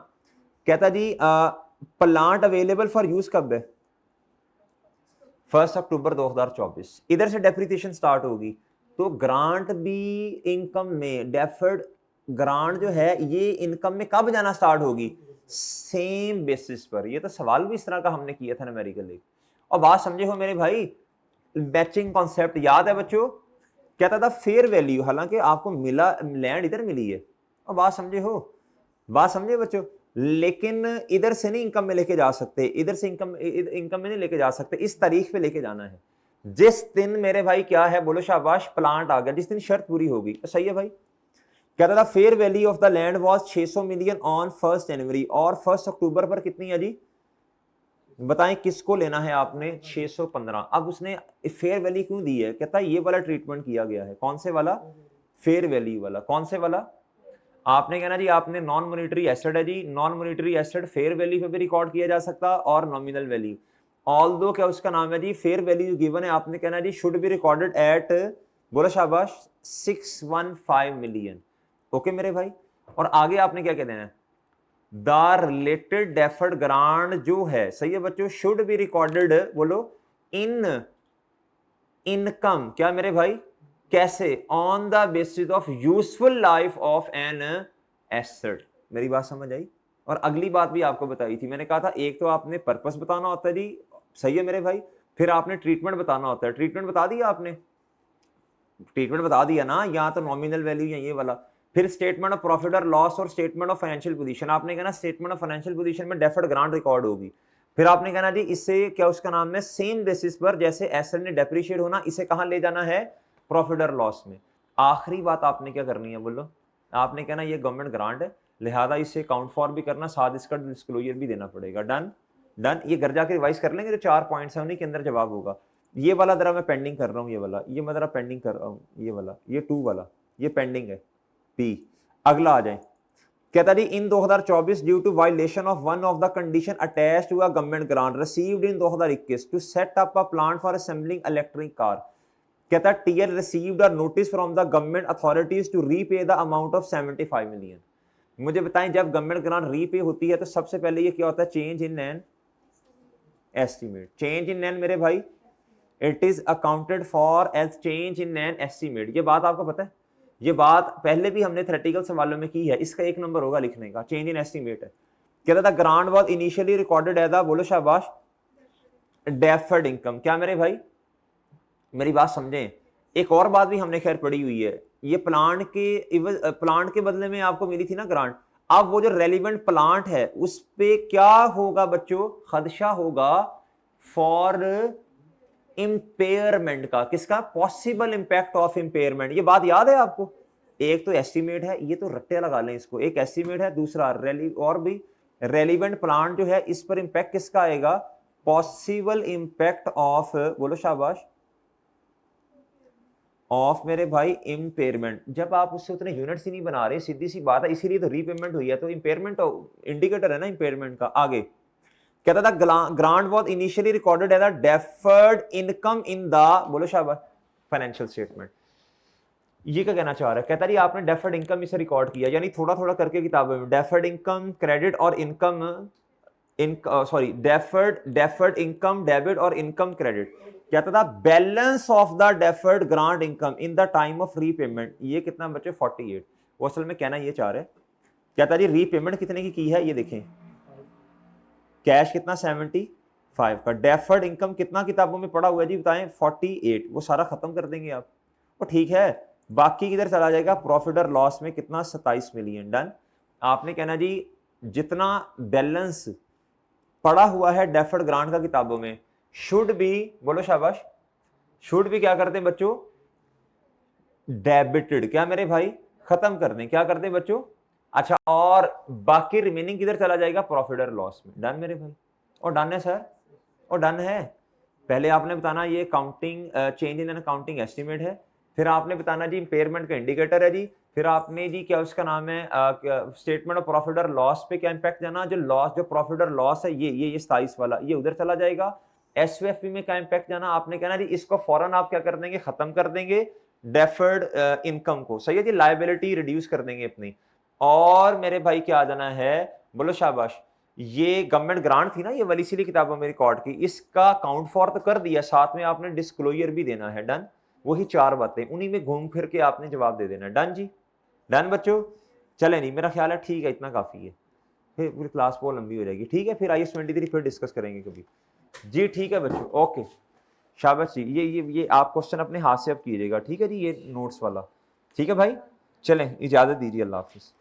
कहता जी प्लांट अवेलेबल फॉर यूज कब है, 1 अक्टूबर 2024 इधर से डेप्रिसिएशन स्टार्ट होगी, तो ग्रांट भी इनकम में डेफर्ड ग्रांट जो है ये इनकम में कब जाना स्टार्ट होगी, सेम बेसिस पर। ये तो सवाल भी इस तरह का हमने किया था न्यूमेरिकली। और बात समझे हो मेरे भाई, मैचिंग कॉन्सेप्ट याद है बच्चों, कहता था फेयर वैल्यू, हालांकि आपको मिला लैंड इधर मिली है, और बात समझे हो, बात समझे बच्चों, लेकिन इधर से नहीं इनकम में लेके जा सकते, इधर से इनकम में नहीं लेके जा सकते, इस तारीख पे लेके जाना है जिस दिन मेरे भाई क्या है, बोलो शाबाश, प्लांट आ गया, जिस दिन शर्त पूरी होगी। तो सही है भाई। कहता था fair value of the land was 600 million on 1 जनवरी, और 1 अक्टूबर पर कितनी है जी, बताएं किसको लेना है आपने, 615। अब उसने फेयर वैल्यू क्यों दी है, कहता है ये वाला ट्रीटमेंट किया गया है, कौन से वाला, फेयर वैल्यू वाला, कौन से वाला, आपने कहना जी आपने नॉन मॉनिटरी एसेट है जी, non monetary asset fair value पे भी रिकॉर्ड किया जा सकता और नॉमिनल वैल्यू, ऑल्दो क्या उसका नाम है जी फेयर वैल्यू गिवन है, आपने कहना जी शुड बी रिकॉर्डेड एट, बोलो शाबाश, 615 मिलियन। ओके मेरे भाई। और आगे आपने क्या कह देना है, द रिलेटेड डेफर्ड ग्रांट जो है, सही है बच्चों, शुड बी रिकॉर्डेड, बोलो, इन इनकम, क्या मेरे भाई, कैसे, on the basis of useful life of an asset. मेरी बात समझ आई। और अगली बात भी आपको बताई थी, मैंने कहा था एक तो आपने पर्पस बताना होता है जी, सही है मेरे भाई, फिर आपने ट्रीटमेंट बताना होता है, ट्रीटमेंट बता दिया आपने, ट्रीटमेंट बता दिया ना, या तो नॉमिनल वैल्यू या ये वाला, फिर स्टेटमेंट ऑफ प्रॉफिट और लॉस और स्टेटमेंट ऑफ फाइनेंशियल पोजीशन, आपने कहना स्टेटमेंट ऑफ फाइनेंशियल पोजीशन में डेफर्ड ग्रांट रिकॉर्ड होगी, फिर आपने कहना जी इससे क्या उसका नाम है, सेम बेसिस पर जैसे एसेट ने डेप्रिशिएट होना, इसे कहां ले जाना है, प्रॉफिट और लॉस में। आखिरी बात आपने क्या करनी है, बोलो, आपने कहना ये गवर्नमेंट ग्रांट है, लिहाजा इसे अकाउंट फॉर भी करना, साथ इसका डिस्क्लोजर भी देना पड़ेगा। Done done. ये घर जाके रिवाइज कर लेंगे, जो 4 पॉइंट्स हैं उन्हीं के अंदर जवाब होगा। ये वाला जरा मैं पेंडिंग कर रहा हूँ, ये वाला, ये मैं जरा पेंडिंग कर रहा हूँ, ये वाला, ये 2 वाला, ये पेंडिंग है, पी। अगला आ जाए, कहता जी in 2024 due to violation of one of the condition attached to a government grant received in 2021 to set up a plant for assembling electric car, कहता TL received a notice from the government authorities to repay the amount of 75 million. मुझे बताएं जब government grant repay होती है तो सबसे पहले ये क्या होता है, change in an estimate, change in an मेरे भाई, it is accounted for as change in an estimate. ये बात आपको पता है, ये बात पहले भी हमने थ्योरेटिकल सवालों में की है, इसका 1 नंबर होगा लिखने का, चेंज इन एस्टीमेट है। कहता था grant was initially recorded as, बोलो शाबाश, डेफर्ड इनकम। क्या मेरे भाई, मेरी बात समझें, एक और बात भी हमने खैर पढ़ी हुई है, ये प्लांट के बदले में आपको मिली थी ना ग्रांट, अब वो जो रेलिवेंट प्लांट है उस पे क्या होगा बच्चों, खदशा होगा फॉर इंपेयरमेंट का, किसका, पॉसिबल इंपैक्ट ऑफ इंपेयरमेंट। ये बात याद है आपको, एक तो एस्टीमेट है, ये तो रट्टे लगा लें इसको, एक एस्टीमेट है, दूसरा और भी रेलिवेंट प्लांट जो है इस पर इंपैक्ट किसका आएगा, पॉसिबल इंपैक्ट ऑफ, बोलो शाबाश, ऑफ मेरे भाई इंपेयरमेंट। जब आप उससे उतने यूनिट्स ही नहीं बना रहे, सीधी सी बात है, इसीलिए तो रीपेमेंट हुई है, तो इंपेयरमेंट इंडिकेटर है ना इंपेयरमेंट का। आगे कहता था grant was initially recorded as a deferred income in the, बोलो शाबाश, फाइनेंशियल स्टेटमेंट। ये क्या कहना चाह रहा है, कहता रही आपने डेफर्ड इनकम इसे रिकॉर्ड किया, यानी थोड़ा थोड़ा करके किताबों में डेफर्ड इनकम क्रेडिट और इनकम डेफर्ड इनकम डेबिट और इनकम क्रेडिट। कहता था balance of the deferred grant income in the time of repayment, ये कितना बच्चे 48। वो असल में कहना ये चाह रहे, कहता जी रीपेमेंट कितने की है, ये देखें, कैश कितना 75 का, डेफर्ड इनकम कितना किताबों में पड़ा हुआ है जी बताएं, 48। वो सारा खत्म कर देंगे आप, वो ठीक है, बाकी किधर चला जाएगा, प्रॉफिट और लॉस में कितना, 27 मिलियन। डन। आपने कहना जी जितना बैलेंस पड़ा हुआ है डेफर्ड ग्रांट का किताबों में, शुड बी, बोलो शाबाश, शुड बी क्या करते हैं बच्चों, डेबिटेड। क्या मेरे भाई, खत्म कर दें, क्या करते हैं बच्चों, अच्छा, और बाकी रिमेनिंग किधर चला जाएगा, प्रॉफिट और लॉस में। डन मेरे भाई, और डन है सर, और डन है। पहले आपने बताना ये counting change in accounting estimate है, फिर आपने बताना जी इंपेयरमेंट का इंडिकेटर है जी, फिर आपने जी क्या उसका नाम है स्टेटमेंट ऑफ प्रॉफिट और लॉस पे क्या इंपैक्ट जाना, जो लॉस, जो प्रॉफिट और लॉस है ये 27 वाला, ये उधर चला जाएगा। एसवीएफपी में क्या इंपैक्ट जाना, आपने कहना जी इसको फौरन आप क्या कर देंगे, खत्म कर देंगे डेफर्ड इनकम को, सही है जी, लायबिलिटी रिड्यूस कर देंगे अपनी। और मेरे भाई क्या आ जाना है, बोलो शाबाश, ये गवर्नमेंट ग्रांट थी ना, ये वाली इसीलिए किताबों में रिकॉर्ड की, इसका काउंट फॉर तो कर दिया, साथ में आपने डिस्क्लोजर भी देना है। डन, वही 4 बातें, उन्हीं में घूम फिर के आपने जवाब दे देना है। डन जी, डन बच्चों। चले नहीं, मेरा ख्याल है ठीक है, इतना काफी है, फिर पूरी क्लास बहुत लंबी हो जाएगी। ठीक है, फिर IAS 23 फिर डिस्कस करेंगे कभी जी। ठीक है बच्चों, ओके, शाबाश जी। ये आप क्वेश्चन अपने हाथ से अब कीजिएगा, ठीक है जी, ये नोट्स वाला। ठीक है भाई, चलें, इजाजत दीजिए, अल्लाह हाफिज।